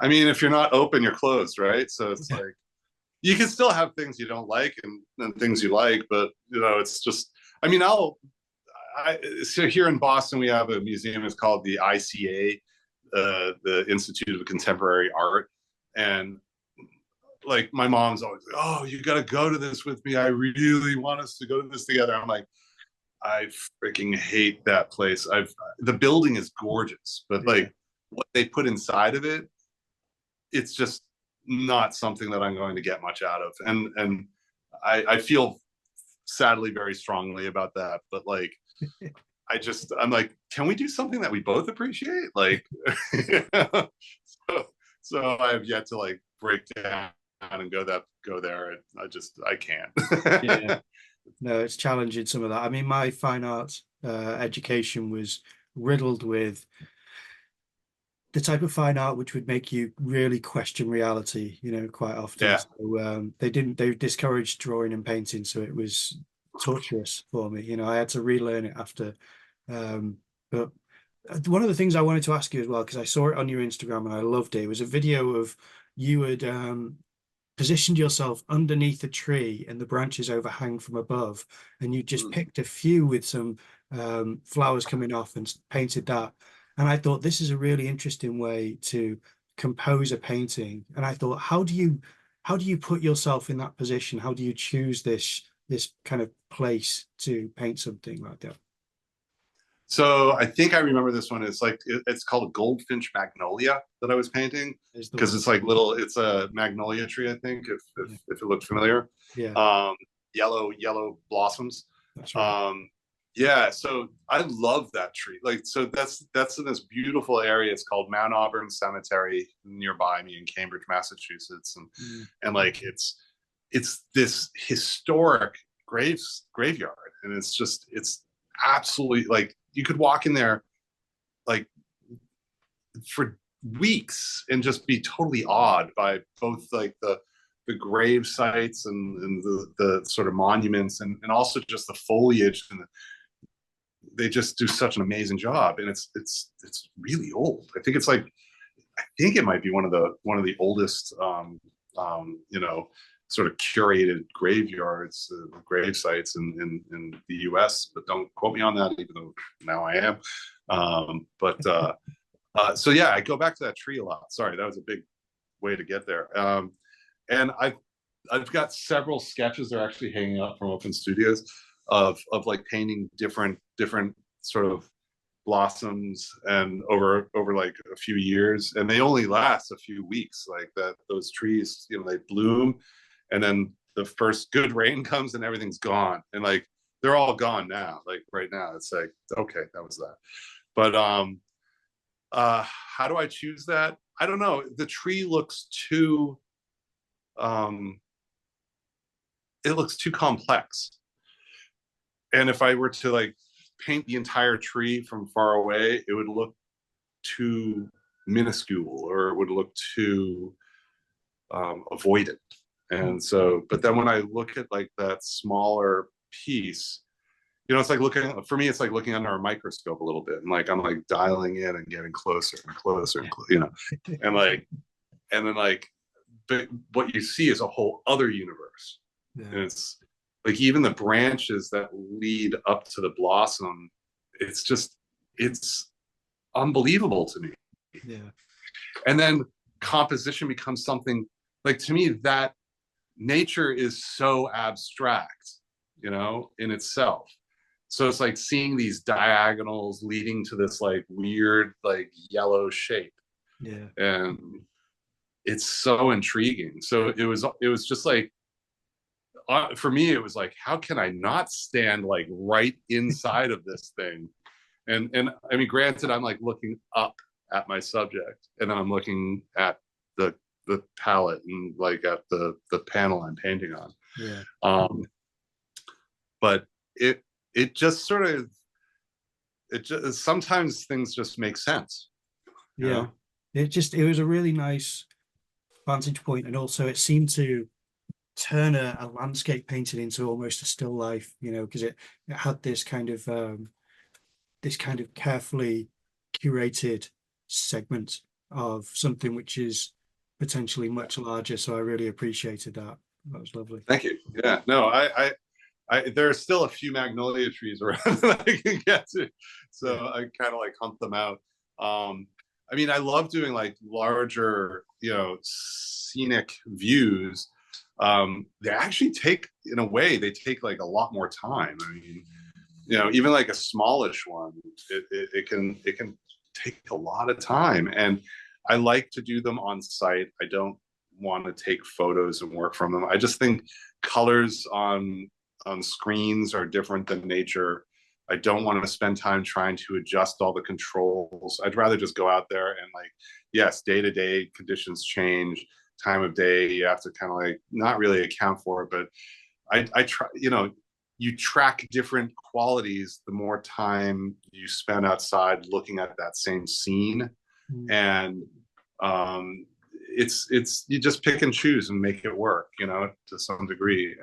I mean, if you're not open, you're closed, right? So it's like, you can still have things you don't like and things you like, but it's just, I mean, so here in Boston, we have a museum. It's called the ICA, the Institute of Contemporary Art. And like, my mom's always like, "Oh, you got to go to this with me. I really want us to go to this together." I'm like, I freaking hate that place. The building is gorgeous, but like what they put inside of it, it's just not something that I'm going to get much out of. And I feel sadly very strongly about that. But like, I'm like, can we do something that we both appreciate? Like, so I have yet to like break down and go there. I can't. No, it's challenging some of that. I mean, my fine arts education was riddled with the type of fine art which would make you really question reality, quite often. So they discouraged drawing and painting, so it was torturous for me. I had to relearn it after. But one of the things I wanted to ask you as well, because I saw it on your Instagram and I loved it, was a video of you had positioned yourself underneath a tree and the branches overhang from above, and you just picked a few with some flowers coming off and painted that. And I thought, this is a really interesting way to compose a painting. And I thought, how do you put yourself in that position? How do you choose this kind of place to paint something like that? So I think I remember this one. It's called a goldfinch magnolia that I was painting, because it's like it's a magnolia tree, I think, if it looks familiar. Yellow blossoms. That's right. So I love that tree. Like, so that's in this beautiful area. It's called Mount Auburn Cemetery, nearby me in Cambridge, Massachusetts. And like, it's this historic graveyard. And it's absolutely, like, you could walk in there like for weeks and just be totally awed by both like the grave sites and the sort of monuments, and also just the foliage, and they just do such an amazing job. And it's really old. I think it might be one of the oldest sort of curated graveyards, grave sites in the US, but don't quote me on that, even though now I am. So yeah, I go back to that tree a lot. Sorry, that was a big way to get there. And I've got several sketches that are actually hanging up from Open Studios of like painting different sort of blossoms, and over like a few years, and they only last a few weeks. Like those trees, they bloom, and then the first good rain comes and everything's gone, and like they're all gone now. Like right now, it's like, okay, that was that. But how do I choose that? I don't know. The tree looks too it looks too complex, and if I were to like paint the entire tree from far away, it would look too minuscule, or it would look too avoidant. And so, but then when I look at like that smaller piece, it's like for me, it's like looking under a microscope a little bit, and like I'm like dialing in and getting closer and closer, and like, and then like, but what you see is a whole other universe. Yeah. And it's like even the branches that lead up to the blossom, it's unbelievable to me. Yeah. And then composition becomes something like, to me, that nature is so abstract, in itself. So it's like seeing these diagonals leading to this like weird, like yellow shape. Yeah. And it's so intriguing. So it was just like, for me, it was like, how can I not stand like right inside of this thing? And I mean, granted, I'm like looking up at my subject, and then I'm looking at the palette and like at the panel I'm painting on. Yeah. But it just sort of, sometimes things just make sense. Yeah. It was a really nice vantage point, and also it seemed to turn a landscape painting into almost a still life, because it had this kind of carefully curated segment of something which is potentially much larger. So I really appreciated that. That was lovely. Thank you. Yeah, no, I there are still a few magnolia trees around that I can get to, so yeah. I kind of like hunt them out. I mean, I love doing like larger, scenic views. They actually take, in a way, they take like a lot more time. I mean, even like a smallish one, it can take a lot of time. And I like to do them on site. I don't want to take photos and work from them. I just think colors on screens are different than nature. I don't want to spend time trying to adjust all the controls. I'd rather just go out there and like, yes, day-to-day conditions change, time of day, you have to kind of like not really account for it, but I try, you track different qualities the more time you spend outside looking at that same scene. And it's you just pick and choose and make it work, to some degree.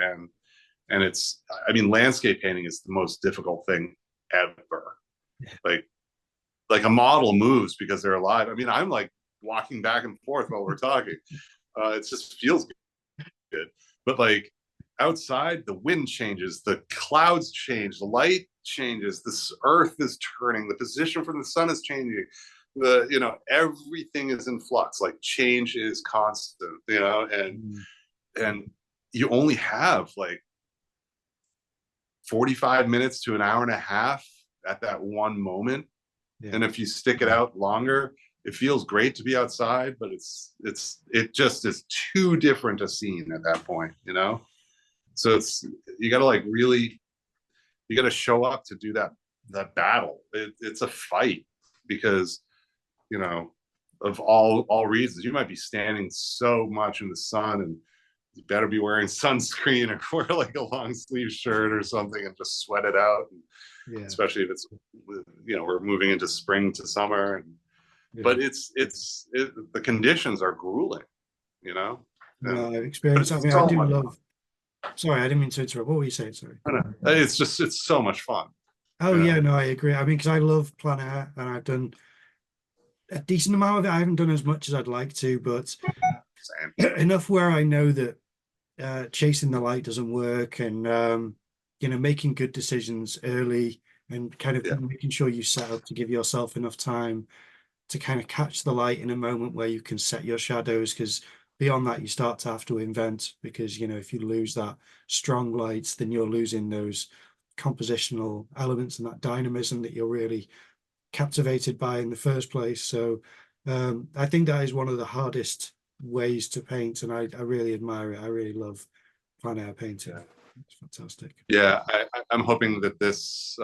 And it's, I mean, landscape painting is the most difficult thing ever. Like a model moves because they're alive. I mean, I'm like walking back and forth while we're talking. It just feels good. But like outside, the wind changes, the clouds change, the light changes, this earth is turning, the position from the sun is changing. Everything is in flux. Like change is constant, and you only have like 45 minutes to an hour and a half at that one moment. Yeah. And if you stick it out longer, it feels great to be outside, but it just is too different a scene at that point, So you got to like really, you got to show up to do that battle. It's a fight because, of all reasons. You might be standing so much in the sun, and you better be wearing sunscreen or wear like a long sleeve shirt or something and just sweat it out. And yeah. Especially if it's, we're moving into spring to summer. And, yeah. But the conditions are grueling, No, experience. I mean, I do love. Sorry, I didn't mean to interrupt. What were you saying? Sorry. It's so much fun. Oh yeah, no, I agree. I mean, because I love plein air, and I've done a decent amount of it. I haven't done as much as I'd like to, but enough where I know that chasing the light doesn't work, and making good decisions early, and kind of making sure you set up to give yourself enough time to kind of catch the light in a moment where you can set your shadows, because beyond that you start to have to invent, because if you lose that strong lights, then you're losing those compositional elements and that dynamism that you're really captivated by in the first place. So I think that is one of the hardest ways to paint, and I really admire it. I really love plein air painting. It's fantastic. Yeah, I'm hoping that this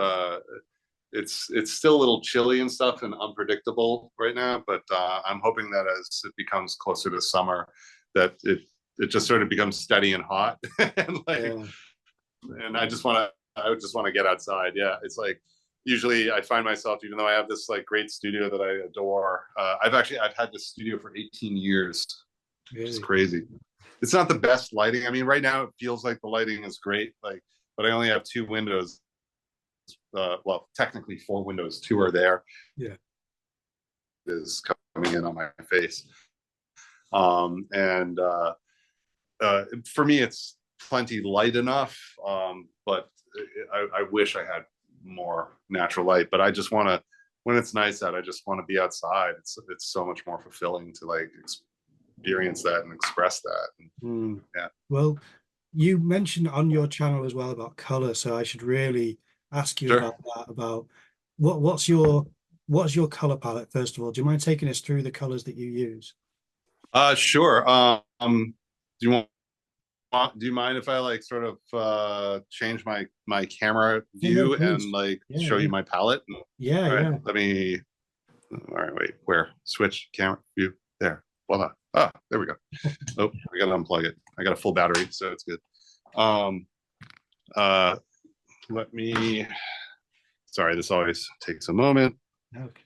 it's still a little chilly and stuff and unpredictable right now, but I'm hoping that as it becomes closer to summer, that it just sort of becomes steady and hot. And like, and I just want to get outside. Yeah, it's like usually I find myself, even though I have this like great studio that I adore, I've had this studio for 18 years. It's Really? crazy. It's not the best lighting. I mean, right now it feels like the lighting is great, like, but I only have two windows. Well, technically four windows, two are there. Yeah. Is coming in on my face. And for me, it's plenty light enough, but I wish I had more natural light. But I just want to, when it's nice out, I just want to be outside. It's so much more fulfilling to like experience that and express that. Yeah. Well, you mentioned on your channel as well about color, so I should really ask you Sure. about that. About what's your color palette, first of all? Do you mind taking us through the colors that you use? Sure. Do you mind if I like sort of change my camera Yeah, no, view please. and like Yeah, show yeah. you my palette? Yeah, All right, yeah. let me. All right, wait. Where? Switch camera view. There. Voila. Ah, there we go. Oh, I gotta unplug it. I got a full battery, so it's good. Let me. Sorry, this always takes a moment. Okay.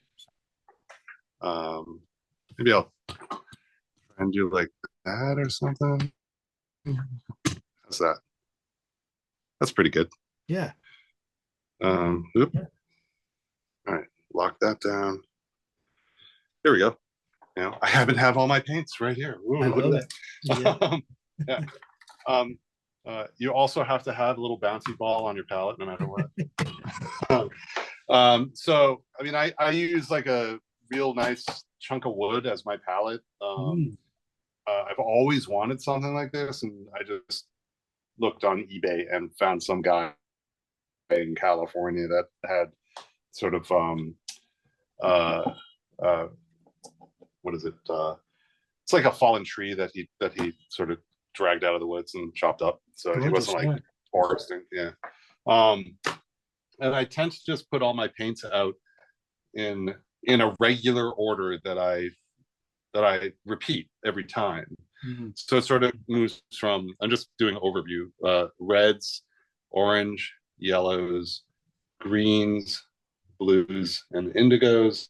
Maybe I'll try and do like that or something. How's that? That's pretty good. Yeah. Oop. All right, lock that down. There we go. Now I happen to have all my paints right here. Ooh, I look love at that. it. Yeah. You also have to have a little bouncy ball on your palette, no matter what. So I mean, I use like a real nice chunk of wood as my palette. I've always wanted something like this, and I just looked on eBay and found some guy in California that had sort of what is it? It's like a fallen tree that he sort of dragged out of the woods and chopped up. So he wasn't like foresting. Yeah. And I tend to just put all my paints out in a regular order that I repeat every time. So it sort of moves from, I'm just doing overview, reds, orange, yellows, greens, blues, and indigos.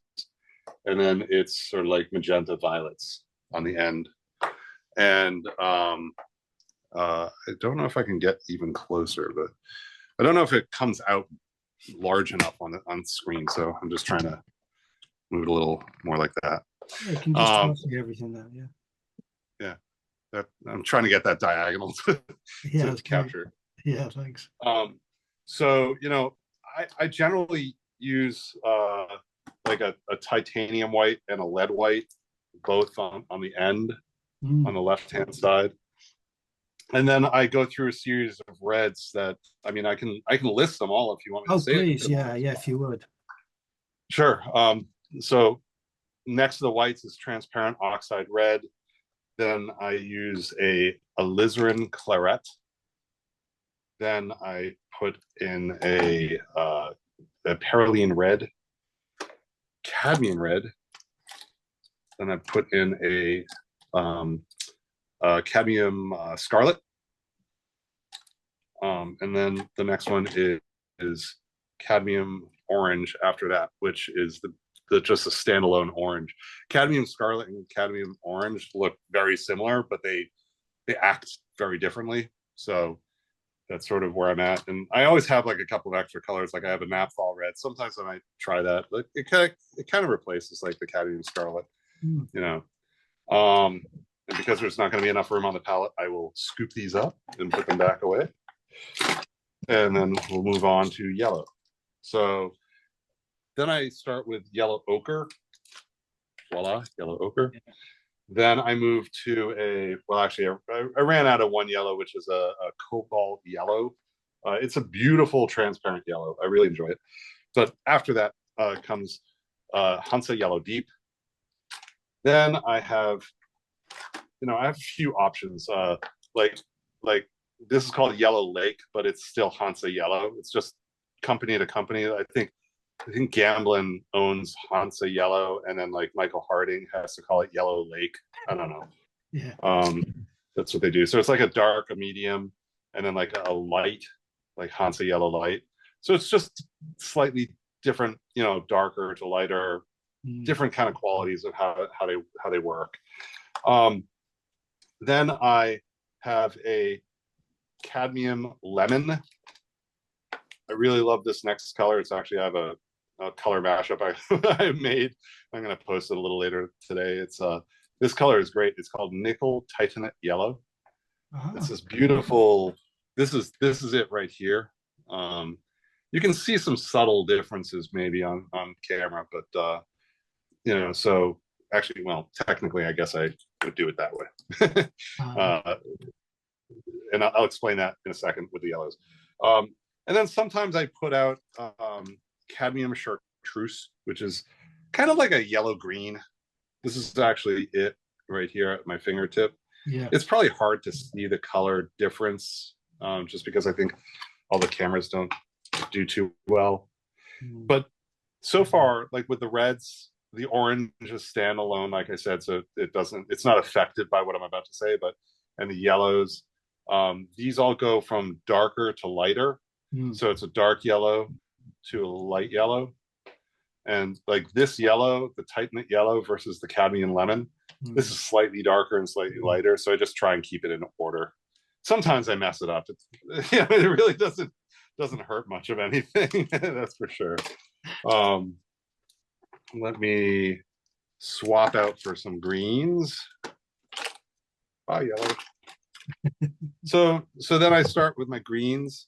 And then it's sort of like magenta violets on the end. And I don't know if I can get even closer, but I don't know if it comes out large enough on screen. So I'm just trying to move it a little more like that. Yeah, you can just see everything there. Yeah. Yeah. That I'm trying to get that diagonal to capture. Yeah, thanks. So, you know, I generally use like a titanium white and a lead white, both on the end, on the left-hand side. And then I go through a series of reds that, I mean, I can list them all if you want me to say. Oh, please. Yeah, if you would. Sure. So next to the whites is transparent oxide red. Then I use a alizarin claret. Then I put in a perylene red, cadmium red. Then I put in a cadmium scarlet. And then the next one is cadmium orange after that, which is just a standalone orange. Cadmium scarlet and cadmium orange look very similar, but they act very differently. So that's sort of where I'm at. And I always have like a couple of extra colors. Like I have a naphtha red. Sometimes I might try that, but it kind of replaces like the cadmium scarlet, you know. And because there's not going to be enough room on the palette, I will scoop these up and put them back away. And then we'll move on to yellow. So then I start with yellow ochre. Voila, yellow ochre. Then I move to I ran out of one yellow, which is a cobalt yellow. It's a beautiful transparent yellow. I really enjoy it. But after that comes Hansa Yellow Deep. Then I have a few options. Like this is called Yellow Lake, but it's still Hansa Yellow. It's just company to company. I think Gamblin owns Hansa Yellow, and then like Michael Harding has to call it Yellow Lake. I don't know. Yeah. That's what they do. So it's like a dark, a medium, and then like a light, like Hansa Yellow Light. So it's just slightly different, darker to lighter, different kind of qualities of how they work. Then I have a cadmium lemon. I really love this next color. It's actually, I have a color mashup I made. I'm going to post it a little later today. It's this color is great. It's called nickel titanate yellow. It's this beautiful, this is it right here. You can see some subtle differences maybe on camera, but you know, so actually, well, technically, I guess I would do it that way. And I'll explain that in a second with the yellows. And then sometimes I put out cadmium chartreuse, which is kind of like a yellow green. This is actually it right here at my fingertip. Yeah. It's probably hard to see the color difference just because I think all the cameras don't do too well. But so far, like with the reds, the orange is standalone, like I said, so it's not affected by what I'm about to say, and the yellows, these all go from darker to lighter. So it's a dark yellow to a light yellow. And like this yellow, the titanate yellow versus the cadmium lemon, this is slightly darker and slightly lighter. So I just try and keep it in order. Sometimes I mess it up. It really doesn't hurt much of anything. That's for sure. Let me swap out for some greens. Bye, yellow. So then I start with my greens,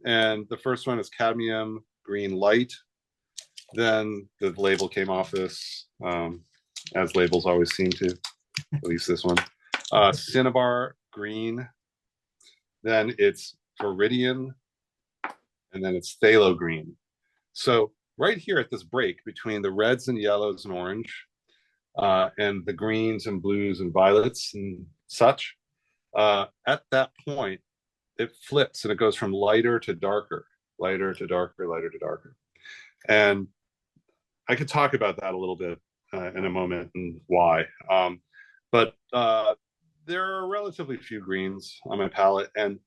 and the first one is cadmium green light. Then the label came off this, as labels always seem to, at least this one. Cinnabar green. Then it's viridian, and then it's phthalo green. So right here at this break between the reds and yellows and orange, and the greens and blues and violets and such, at that point, it flips and it goes from lighter to darker, lighter to darker, lighter to darker. And I could talk about that a little bit in a moment and why. But there are relatively few greens on my palette, and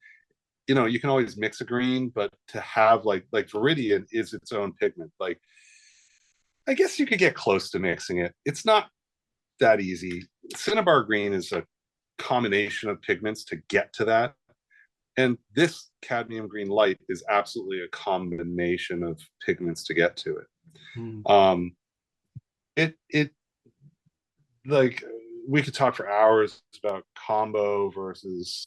you know, you can always mix a green, but to have like viridian is its own pigment. Like, I guess you could get close to mixing it. It's not that easy. Cinnabar green is a combination of pigments to get to that. And this cadmium green light is absolutely a combination of pigments to get to it. It like, we could talk for hours about combo versus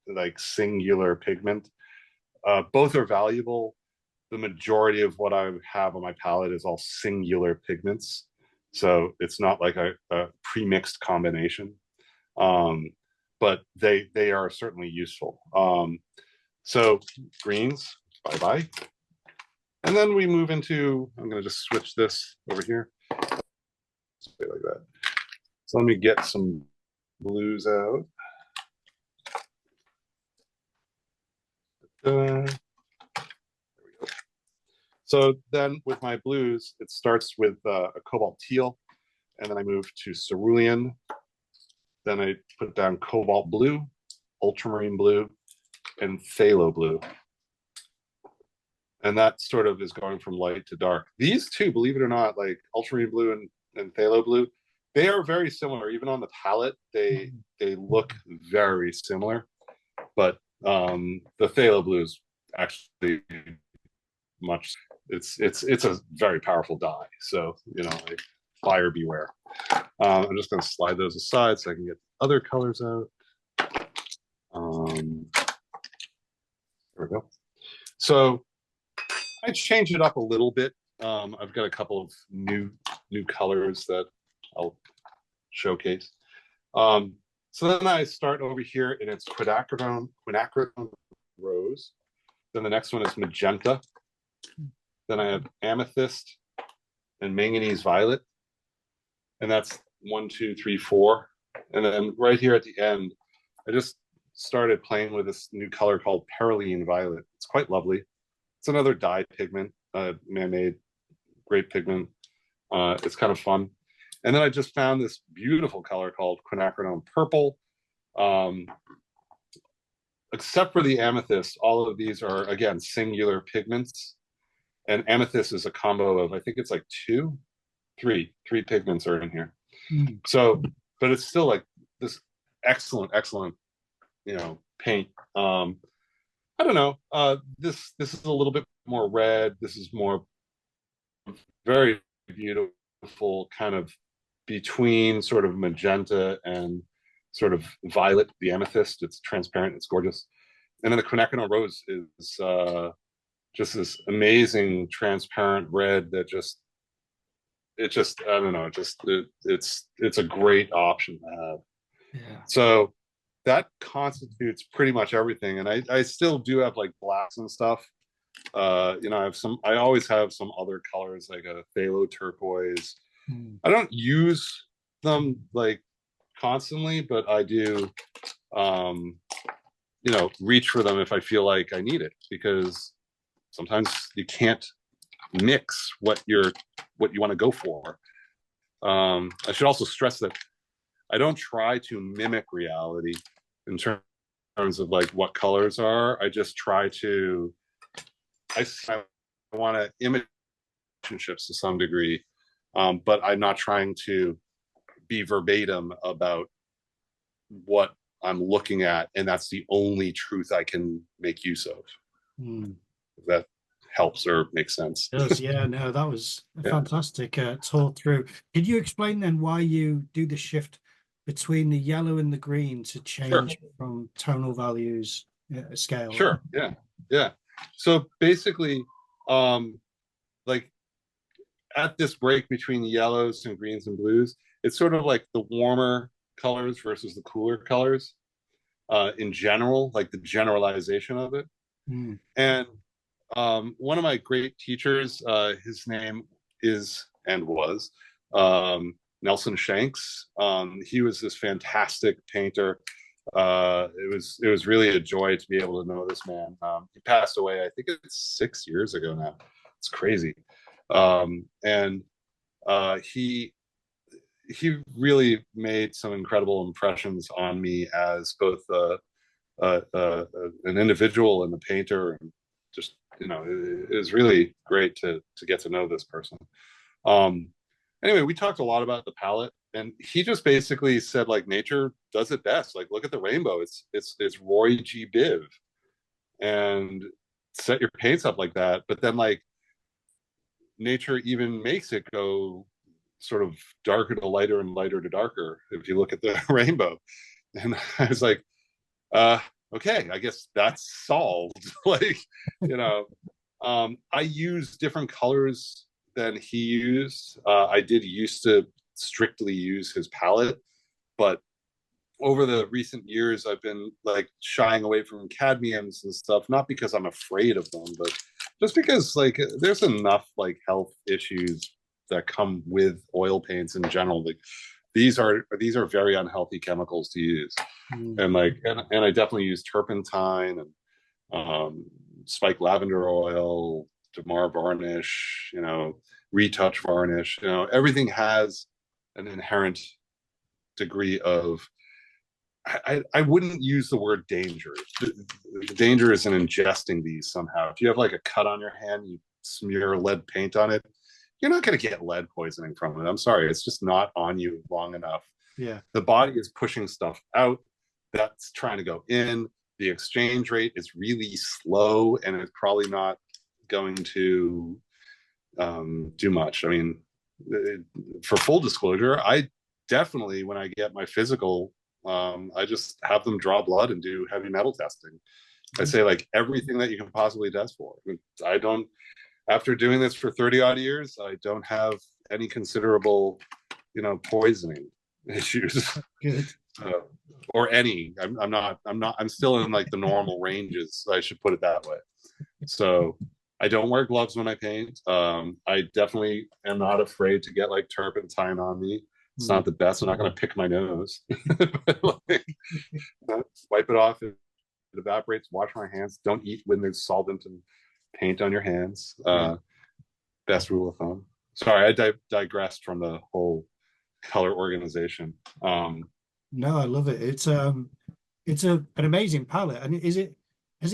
like singular pigment. Both are valuable. The majority of what I have on my palette is all singular pigments, so it's not like a pre-mixed combination. But they are certainly useful. So greens, bye bye, and then we move into. I'm going to just switch this over here, like that. So let me get some blues out. There we go. So then with my blues, it starts with a cobalt teal, and then I move to cerulean. Then I put down cobalt blue, ultramarine blue, and phthalo blue. And that sort of is going from light to dark. These two, believe it or not, like ultramarine blue and phthalo blue, they are very similar. Even on the palette, they look very similar. But the phthalo blue is actually much. It's a very powerful dye. So you know, like, buyer beware. I'm just going to slide those aside so I can get other colors out. There we go. So I changed it up a little bit. I've got a couple of new colors that I'll showcase. So then I start over here, and it's quinacridone rose. Then the next one is magenta. Then I have amethyst and manganese violet. And that's 1, 2, 3, 4. And then right here at the end, I just started playing with this new color called perylene violet. It's quite lovely. It's another dye pigment, man-made, great pigment. It's kind of fun. And then I just found this beautiful color called quinacridone purple. Except for the amethyst, all of these are, again, singular pigments. And amethyst is a combo of, I think it's like three pigments are in here. So, but it's still like this excellent, paint. I don't know. This is a little bit more red. This is more very beautiful, kind of between sort of magenta and sort of violet, the amethyst. It's transparent, it's gorgeous. And then the quinacridone rose is just this amazing transparent red that I don't know, it's a great option to have. Yeah. So that constitutes pretty much everything. And I still do have like blacks and stuff. I always have some other colors like a phthalo turquoise. I don't use them like constantly, but I do reach for them if I feel like I need it, because sometimes you can't mix what you want to go for. I should also stress that I don't try to mimic reality in terms of like what colors are. I just try to, I want to imitate relationships to some degree, but I'm not trying to be verbatim about what I'm looking at, and that's the only truth I can make use of. If that helps or makes sense. It does, yeah. No, that was a fantastic tour through. Could you explain then why you do the shift between the yellow and the green to change from tonal values scale? Sure. Yeah. So basically, like at this break between the yellows and greens and blues, it's sort of like the warmer colors versus the cooler colors in general, like the generalization of it. And one of my great teachers, his name is and was Nelson Shanks. He was this fantastic painter. It was really a joy to be able to know this man. He passed away, I think it's 6 years ago now. It's crazy. And he really made some incredible impressions on me as both an individual and a painter, and just it was really great to get to know this person. Anyway, we talked a lot about the palette, and he just basically said like nature does it best. Like, look at the rainbow. It's Roy G. Biv, and set your paints up like that. But then like nature even makes it go sort of darker to lighter and lighter to darker if you look at the rainbow. And I was like, okay, I guess that's solved. Like, I use different colors than he used. I did used to strictly use his palette, but over the recent years, I've been like shying away from cadmiums and stuff, not because I'm afraid of them, but just because like there's enough like health issues that come with oil paints in general. Like these are very unhealthy chemicals to use. And like and I definitely use turpentine and spike lavender oil, Damar varnish, retouch varnish. Everything has an inherent degree of, I wouldn't use the word danger. The danger is in ingesting these somehow. If you have like a cut on your hand, you smear lead paint on it, you're not going to get lead poisoning from it. I'm sorry, it's just not on you long enough. Yeah, the body is pushing stuff out that's trying to go in. The exchange rate is really slow, and it's probably not going to do much. I mean, for full disclosure, I definitely, when I get my physical, I just have them draw blood and do heavy metal testing. I say like everything that you can possibly test for. I don't, after doing this for 30 odd years, I don't have any considerable, poisoning issues. good. Or any. I'm still in like the normal ranges. I should put it that way. So I don't wear gloves when I paint. I definitely am not afraid to get like turpentine on me. It's not the best. I'm not going to pick my nose. Like, wipe it off. It evaporates. Wash my hands. Don't eat when there's solvent and paint on your hands. Best rule of thumb. Sorry, I digressed from the whole color organization. No, I love it. It's an amazing palette. And has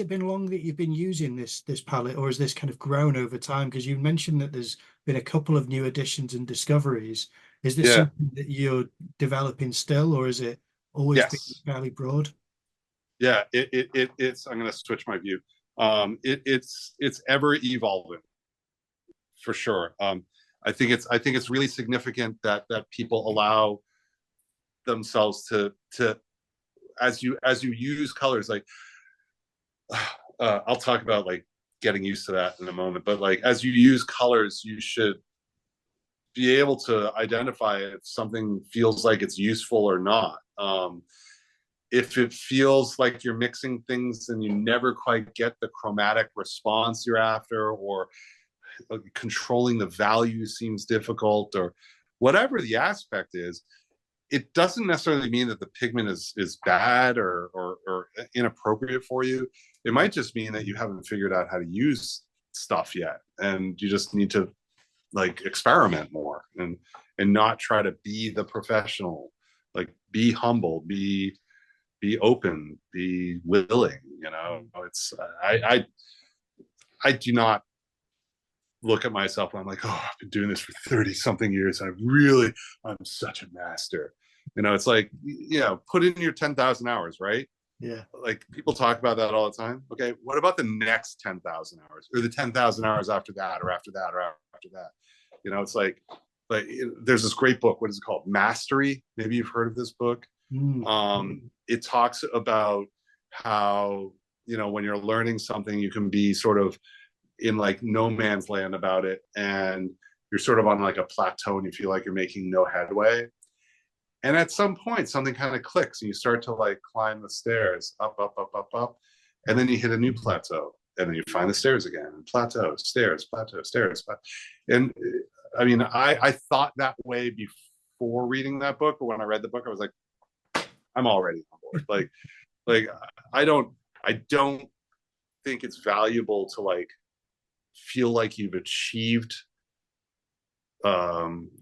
it been long that you've been using this palette, or has this kind of grown over time? Because you mentioned that there's been a couple of new additions and discoveries. Is this something that you're developing still, or is it always been Yes. fairly broad? Yeah, it's, I'm going to switch my view. It's ever evolving for sure. I think it's really significant that people allow themselves to as you use colors, like I'll talk about like getting used to that in a moment, but like as you use colors, you should be able to identify if something feels like it's useful or not. If it feels like you're mixing things and you never quite get the chromatic response you're after, or controlling the value seems difficult, or whatever the aspect is, it doesn't necessarily mean that the pigment is bad or inappropriate for you. It might just mean that you haven't figured out how to use stuff yet, and you just need to like experiment more and not try to be the professional. Like be humble, be open, be willing. You know, it's I do not look at myself and I'm like, oh, I've been doing this for 30 something years. I'm such a master. You know, it's like, you know, put in your 10,000 hours, right? Yeah. Like people talk about that all the time. Okay, what about the next 10,000 hours, or the 10,000 hours after that, or after that, or after that? You know, it's like there's this great book. What is it called? Mastery. Maybe you've heard of this book. It talks about how, you know, when you're learning something, you can be sort of in like no man's land about it, and you're sort of on like a plateau and you feel like you're making no headway, and at some point something kind of clicks and you start to like climb the stairs up up up up up, and then you hit a new plateau, and then you find the stairs again, and plateau, stairs, plateau, stairs, and I mean, I thought that way before reading that book, but when I read the book I was like, I'm already on board. Like I don't think it's valuable to like feel like you've achieved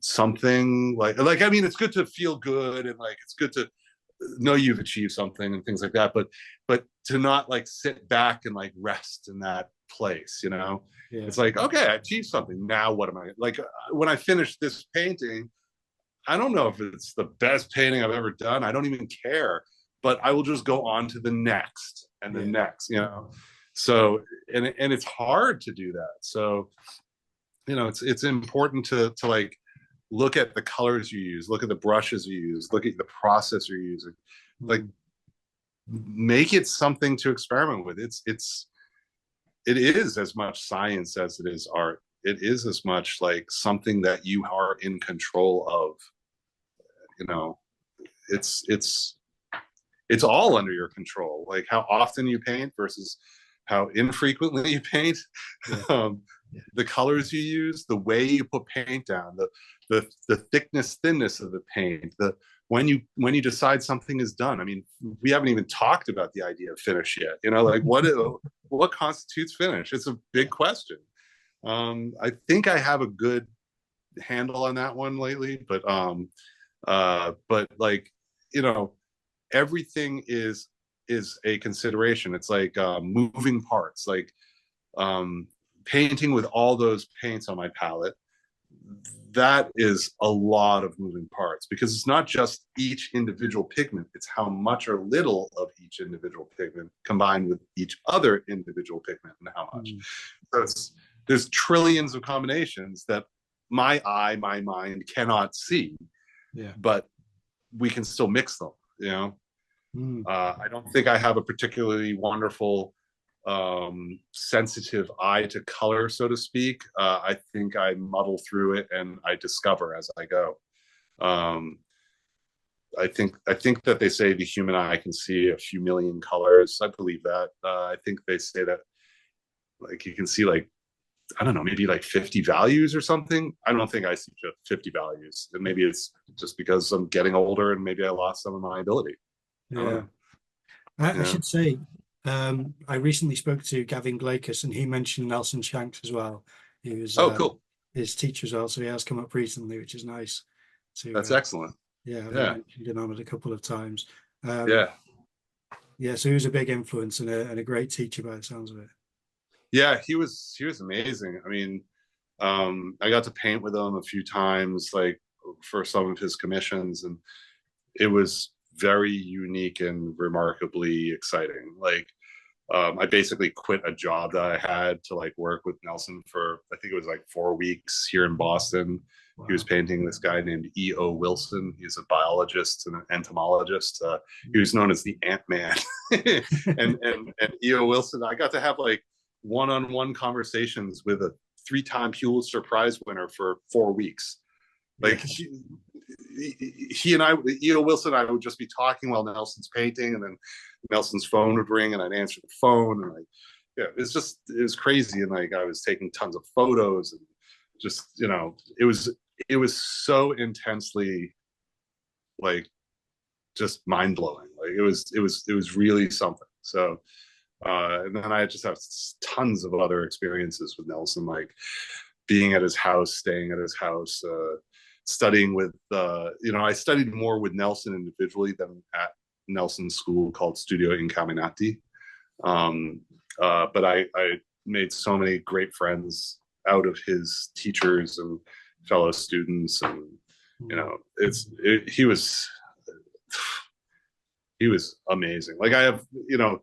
something. Like I mean, it's good to feel good, and like it's good to know you've achieved something and things like that, but to not like sit back and like rest in that place, you know. Yeah. It's like, okay, I achieved something, now what am I like? When I finish this painting, I don't know if it's the best painting I've ever done, I don't even care, but I will just go on to the next and the next, you know. So and it's hard to do that. So, you know, it's important to like look at the colors you use, look at the brushes you use, look at the process you're using, like make it something to experiment with. It is as much science as it is art. It is as much like something that you are in control of. You know, it's all under your control. Like how often you paint versus how infrequently you paint. The colors you use, the way you put paint down, the thickness, thinness of the paint, when you decide something is done. I mean, we haven't even talked about the idea of finish yet. You know, like what constitutes finish? It's a big question. I think I have a good handle on that one lately, but like, you know, everything is a consideration. It's like moving parts, like painting with all those paints on my palette. That is a lot of moving parts, because it's not just each individual pigment, it's how much or little of each individual pigment combined with each other individual pigment and how much. So there's trillions of combinations that my mind cannot see, but we can still mix them, you know. I don't think I have a particularly wonderful sensitive eye to color, so to speak. I think I muddle through it and I discover as I go. I think that they say the human eye can see a few million colors. I believe that. I think they say that like you can see like, I don't know, maybe like 50 values or something. I don't think I see just 50 values. And maybe it's just because I'm getting older and maybe I lost some of my ability. I should say, I recently spoke to Gavin Blakis, and he mentioned Nelson Shanks as well. He was cool. His teacher as well, so he has come up recently, which is nice. That's excellent. I've mentioned him on it a couple of times. So he was a big influence and a great teacher by the sounds of it. Yeah, he was amazing. I mean, I got to paint with him a few times, like for some of his commissions, and it was very unique and remarkably exciting. Like, I basically quit a job that I had to like work with Nelson for, I think it was like 4 weeks here in Boston. Wow. He was painting this guy named E.O. Wilson. He's a biologist and an entomologist. He was known as the Ant-Man. and E.O. Wilson, I got to have like one-on-one conversations with a 3-time Pulitzer Prize winner for 4 weeks. Like, he and I, E.O. Wilson and I would just be talking while Nelson's painting, and then Nelson's phone would ring and I'd answer the phone, and like, yeah, it was crazy. And like, I was taking tons of photos, and just, you know, it was so intensely like just mind blowing. Like, it was really something. So, and then I just have tons of other experiences with Nelson, like being at his house, staying at his house, studying with, you know, I studied more with Nelson individually than at Nelson's school called Studio Incaminati. But I made so many great friends out of his teachers and fellow students. And, you know, he was amazing. Like, I have, you know,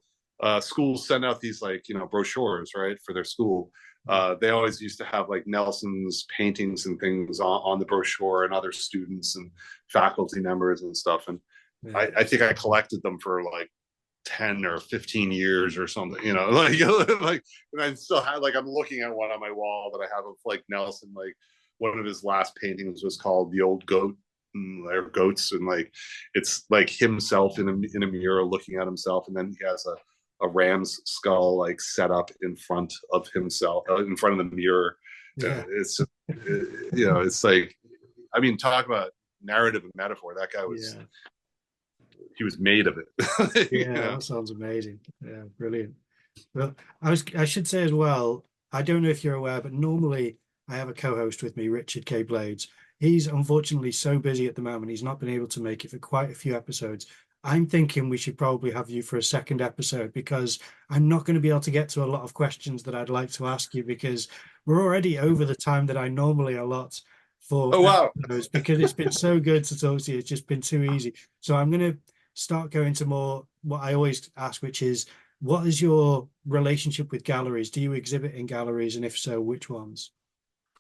schools send out these, like, you know, brochures, right, for their school. They always used to have like Nelson's paintings and things on the brochure, and other students and faculty members and stuff. And yeah. I think I collected them for like 10 or 15 years or something, you know, like, and I still have, like, I'm looking at one on my wall that I have of like Nelson. Like, one of his last paintings was called The Old Goat, or Goats. And like, it's like himself in a mirror looking at himself. And then he has a ram's skull like set up in front of himself, in front of the mirror. Yeah. It's, you know, it's like, I mean, talk about narrative and metaphor. That guy was, yeah. He was made of it. Yeah, you know? That sounds amazing. Yeah, brilliant. Well, I should say as well, I don't know if you're aware, but normally I have a co-host with me, Richard K. Blades. He's unfortunately so busy at the moment, he's not been able to make it for quite a few episodes. I'm thinking we should probably have you for a second episode, because I'm not going to be able to get to a lot of questions that I'd like to ask you, because we're already over the time that I normally allot for episodes, because it's been so good to talk to you. It's just been too easy. So I'm going to start going to more what I always ask, which is, what is your relationship with galleries? Do you exhibit in galleries? And if so, which ones?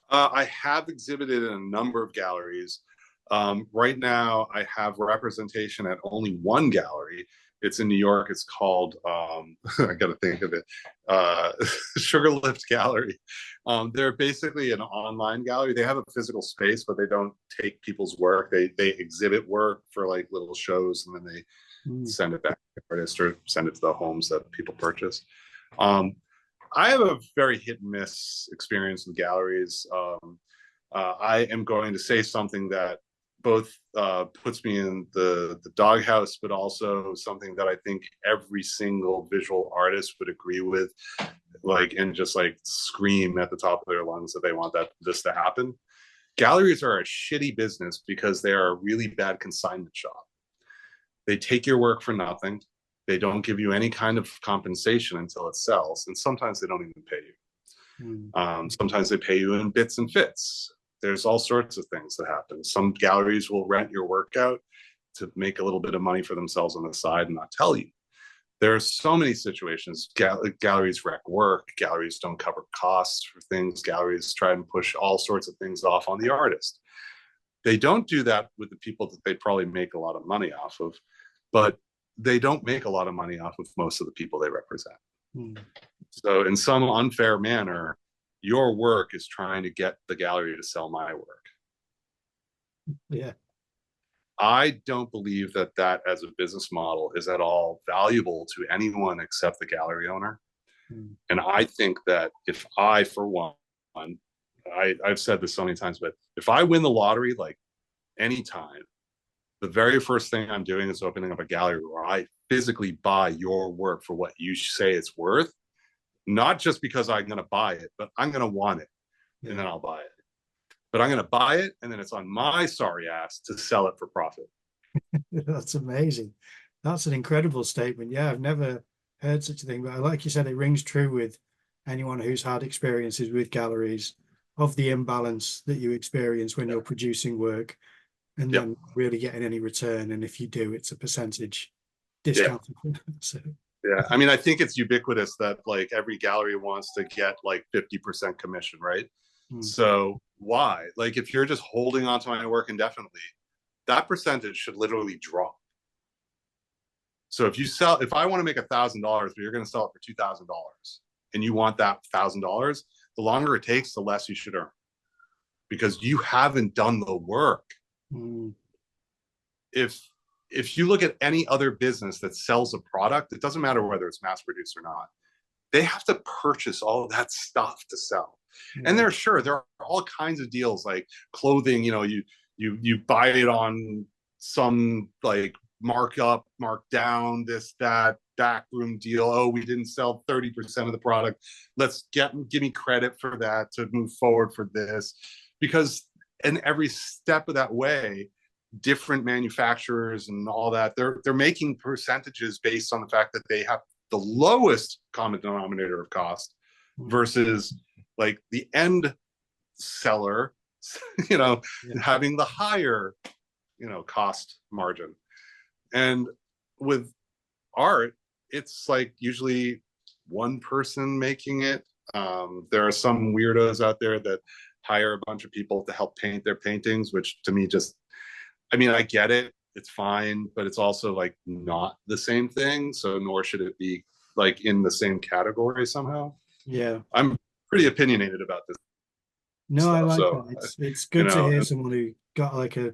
I have exhibited in a number of galleries. Right now, I have representation at only one gallery. It's in New York. It's called, I got to think of it, Sugarlift Gallery. They're basically an online gallery. They have a physical space, but they don't take people's work. They exhibit work for like little shows, and then they send it back to the artist, or send it to the homes that people purchase. I have a very hit and miss experience with galleries. I am going to say something that both puts me in the doghouse, but also something that I think every single visual artist would agree with, like, and just like scream at the top of their lungs that they want this to happen. Galleries are a shitty business because they are a really bad consignment shop. They take your work for nothing. They don't give you any kind of compensation until it sells, and sometimes they don't even pay you. Sometimes they pay you in bits and fits. There's all sorts of things that happen. Some galleries will rent your work out to make a little bit of money for themselves on the side and not tell you. There are so many situations. Galleries wreck work. Galleries don't cover costs for things. Galleries try and push all sorts of things off on the artist. They don't do that with the people that they probably make a lot of money off of, but they don't make a lot of money off of most of the people they represent. So in some unfair manner, your work is trying to get the gallery to sell my work. Yeah. I don't believe that as a business model is at all valuable to anyone except the gallery owner. And I think that if I, for one, I've said this so many times, but if I win the lottery, like anytime, the very first thing I'm doing is opening up a gallery where I physically buy your work for what you say it's worth. Not just because I'm going to buy it, but I'm going to want it, and then I'll buy it. But I'm going to buy it, and then it's on my sorry ass to sell it for profit. That's amazing. That's an incredible statement. Yeah, I've never heard such a thing, but like you said, it rings true with anyone who's had experiences with galleries, of the imbalance that you experience when you're producing work. and then really getting any return. And if you do, it's a percentage discount. So yeah, I mean, I think it's ubiquitous that like every gallery wants to get like 50% commission, right? So why? Like if you're just holding on to my work indefinitely, that percentage should literally drop. So if I want to make $1,000, but you're going to sell it for $2,000, and you want that $1,000, the longer it takes, the less you should earn, because you haven't done the work. If you look at any other business that sells a product, it doesn't matter whether it's mass produced or not. They have to purchase all of that stuff to sell. And there are all kinds of deals like clothing, you know, you buy it on some like markup, markdown, this, that, backroom deal. Oh, we didn't sell 30% of the product. Give me credit for that to move forward for this. Because in every step of that way, different manufacturers and all that, they're making percentages based on the fact that they have the lowest common denominator of cost versus like the end seller, you know, having the higher, you know, cost margin. And with art, it's like usually one person making it. There are some weirdos out there that hire a bunch of people to help paint their paintings, which to me just, I mean, I get it, it's fine, but it's also like not the same thing. So nor should it be like in the same category somehow. Yeah, I'm pretty opinionated about this. no, stuff, I like so, that. It's good to hear someone who got like a.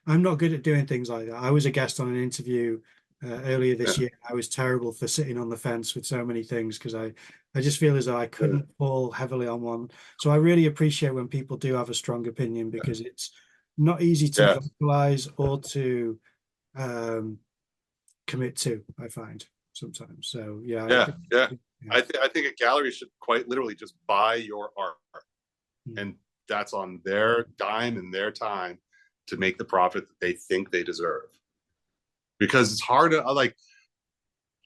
I'm not good at doing things like that. I was a guest on an interview earlier this year. I was terrible for sitting on the fence with so many things because I just feel as though I couldn't fall heavily on one. So I really appreciate when people do have a strong opinion, because it's not easy to vocalize or to commit to, I find sometimes. So I think a gallery should quite literally just buy your art, and that's on their dime and their time to make the profit that they think they deserve. Because it's hard to, like,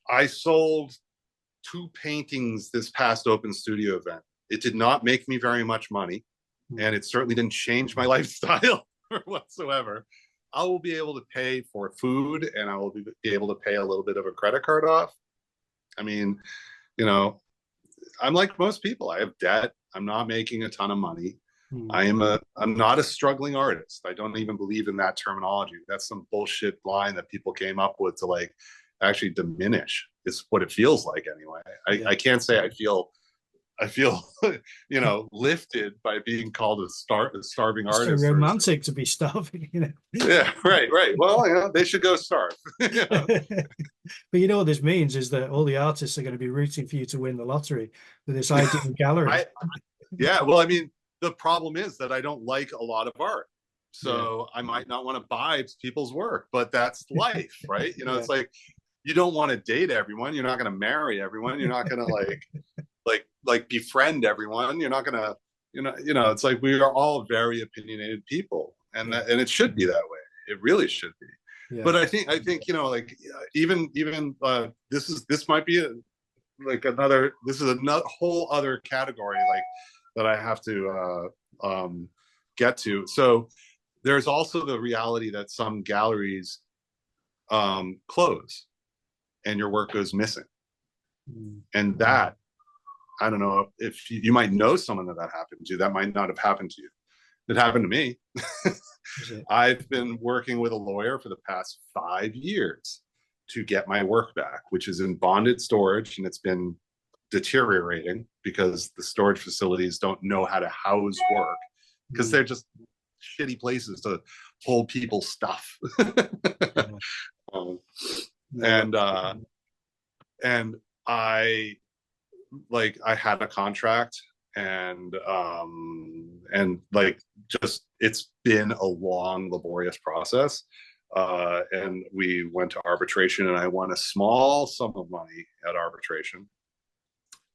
I sold 2 paintings this past open studio event. It did not make me very much money, and it certainly didn't change my lifestyle whatsoever. I will be able to pay for food, and I will be able to pay a little bit of a credit card off. I mean, you know, I'm like most people. I have debt. I'm not making a ton of money. I'm not a struggling artist. I don't even believe in that terminology. That's some bullshit line that people came up with to like actually diminish. Is what it feels like anyway. I can't say I feel you know, lifted by being called a starving it's artist. So romantic to be starving, you know. Yeah, right. Well, you know, they should go starve. You know? But you know what this means is that all the artists are going to be rooting for you to win the lottery with this ideal gallery. Yeah, well, I mean, the problem is that I don't like a lot of art, so I might not want to buy people's work, but that's life, right? You know, it's like you don't want to date everyone. You're not going to marry everyone. You're not going to like befriend everyone. You're not going to, you know, it's like we are all very opinionated people, and it should be that way. It really should be. But I think you know, like even this might be another whole other category like that I have to get to. So there's also the reality that some galleries close and your work goes missing. And that, I don't know if you might know someone that happened to. That might not have happened to you. It happened to me. I've been working with a lawyer for the past 5 years to get my work back, which is in bonded storage, and it's been deteriorating because the storage facilities don't know how to house work because they're just shitty places to hold people's stuff. And I had a contract, and like just it's been a long, laborious process. And we went to arbitration, and I won a small sum of money at arbitration,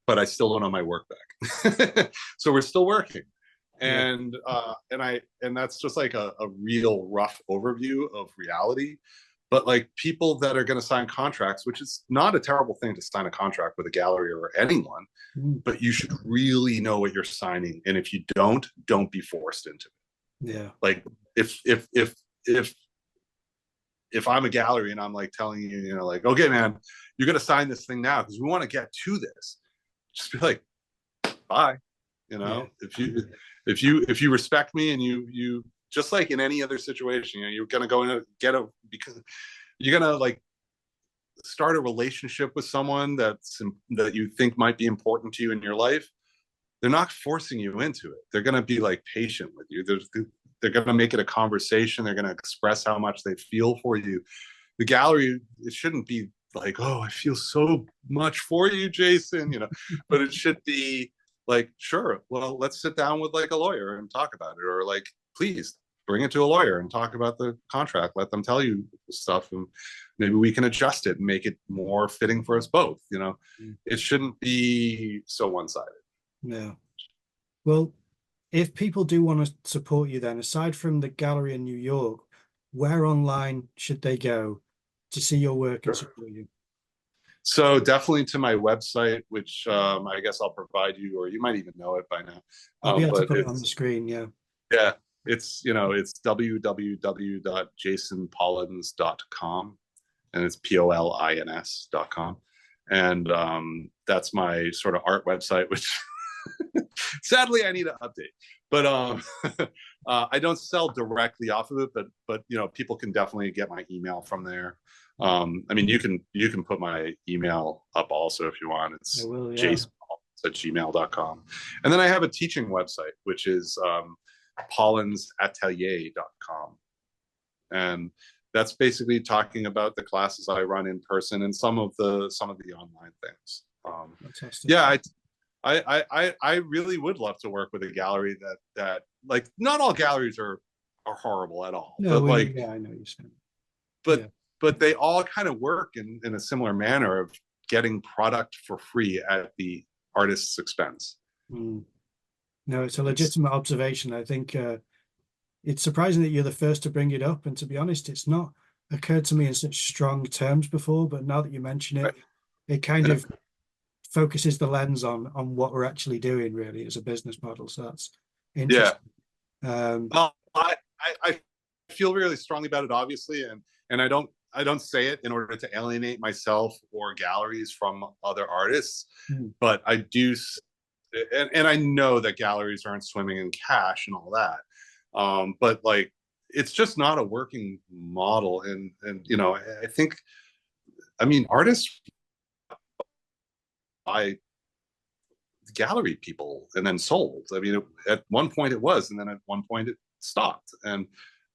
but I still don't have my work back. So we're still working. And that's just like a real rough overview of reality. But like people that are going to sign contracts, which is not a terrible thing to sign a contract with a gallery or anyone, but you should really know what you're signing. And if you don't be forced into it. Yeah. Like if if I'm a gallery and I'm like telling you, you know, like, okay, man, you're gonna sign this thing now because we want to get to this. Just be like, bye. You know, if you respect me and you just like in any other situation, you know, you're gonna go in and because you're gonna like start a relationship with someone that you think might be important to you in your life. They're not forcing you into it. They're gonna be like patient with you. They're going to make it a conversation. They're going to express how much they feel for you. The gallery, it shouldn't be like, oh, I feel so much for you, Jason, you know, but it should be like, sure, well, let's sit down with like a lawyer and talk about it, or like, please bring it to a lawyer and talk about the contract. Let them tell you stuff, and maybe we can adjust it and make it more fitting for us both. You know, it shouldn't be so one-sided. Yeah. Well, if people do want to support you, then aside from the gallery in New York, where online should they go to see your work and support you? So definitely to my website, which I guess I'll provide you, or you might even know it by now. I'll be able to put it on the screen. Yeah. Yeah. It's, you know, it's www.jasonpolins.com, and it's POLINS.com. And that's my sort of art website, which sadly I need to update. But I don't sell directly off of it, but you know, people can definitely get my email from there. I mean, you can put my email up also if you want. It's jasonpolins@gmail.com. And then I have a teaching website, which is polinsatelier.com. And that's basically talking about the classes I run in person and some of the online things. Yeah, I really would love to work with a gallery that like, not all galleries are horrible at all. No, but like, yeah, I know you're saying. But they all kind of work in a similar manner of getting product for free at the artist's expense. No, it's a legitimate observation. I think it's surprising that you're the first to bring it up. And to be honest, it's not occurred to me in such strong terms before, but now that you mention it, it kind of focuses the lens on what we're actually doing really as a business model. So that's interesting. Well, I feel really strongly about it, obviously, and I don't say it in order to alienate myself or galleries from other artists, but I do, and I know that galleries aren't swimming in cash and all that, but like, it's just not a working model. And you know, I think, I mean, artists buy gallery people and then sold. I mean, at one point it was, and then at one point it stopped. And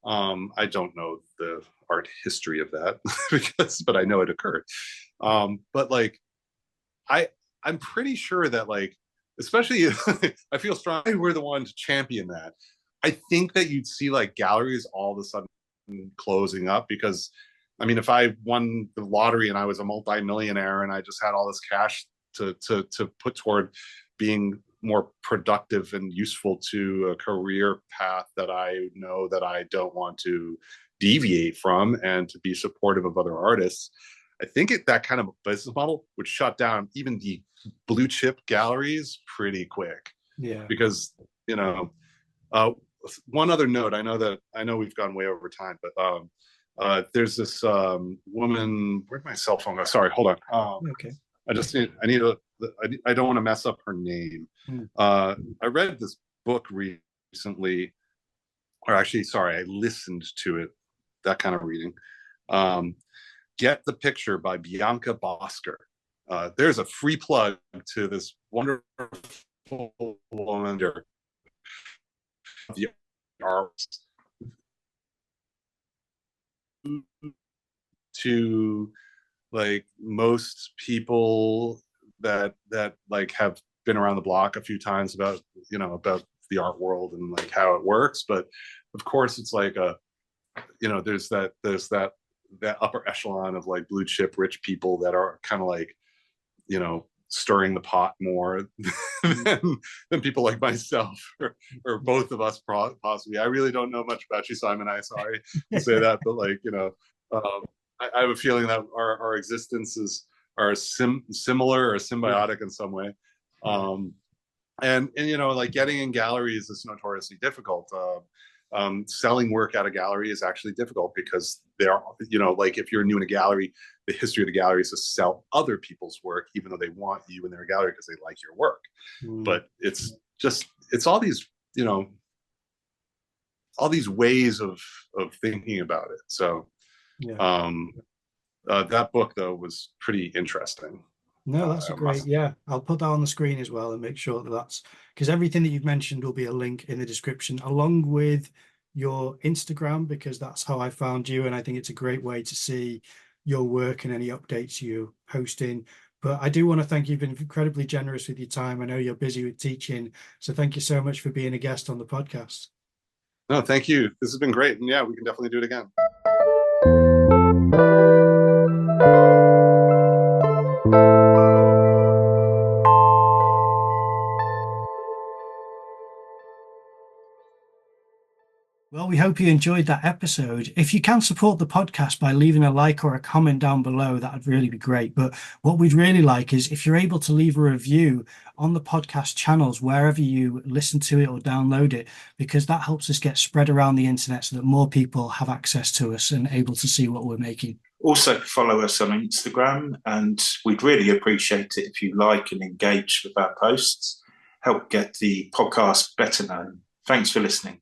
I don't know the art history of that but I know it occurred. But like, I'm pretty sure that, like, especially I feel strongly we're the ones to champion that. I think that you'd see like galleries all of a sudden closing up, because I mean, if I won the lottery and I was a multi-millionaire and I just had all this cash to put toward being more productive and useful to a career path that I know that I don't want to deviate from, and to be supportive of other artists, I think that kind of business model would shut down even the blue chip galleries pretty quick. Yeah. Because, you know, one other note, I know we've gone way over time, but there's this woman, where'd my cell phone go? Sorry, hold on. Okay. I don't want to mess up her name. I read this book recently, or actually, sorry, I listened to it, that kind of reading. Get the Picture by Bianca Bosker. There's a free plug to this wonderful woman, the arts, to like most people that like have been around the block a few times about, you know, about the art world and like how it works. But of course it's like you know, there's that upper echelon of like blue chip rich people that are kind of like, you know, stirring the pot more than people like myself or both of us possibly. I really don't know much about you, Simon. I'm sorry to say that, but like, you know, I have a feeling that our existences are similar or symbiotic in some way. And you know, like, getting in galleries is notoriously difficult. selling work at a gallery is actually difficult because like if you're new in a gallery, the history of the gallery is to sell other people's work, even though they want you in their gallery because they like your work. But it's all these, all these ways of thinking about it. So that book though was pretty interesting. No, that's great. Yeah, I'll put that on the screen as well and make sure that that's, because everything that you've mentioned will be a link in the description along with your Instagram, because that's how I found you. And I think it's a great way to see your work and any updates you're posting. But I do want to thank you. You've been incredibly generous with your time. I know you're busy with teaching. So thank you so much for being a guest on the podcast. No, thank you. This has been great. And yeah, we can definitely do it again. Well, we hope you enjoyed that episode. If you can support the podcast by leaving a like or a comment down below, that would really be great. But what we'd really like is if you're able to leave a review on the podcast channels, wherever you listen to it or download it, because that helps us get spread around the internet so that more people have access to us and able to see what we're making. Also, follow us on Instagram, and we'd really appreciate it if you like and engage with our posts. Help get the podcast better known. Thanks for listening.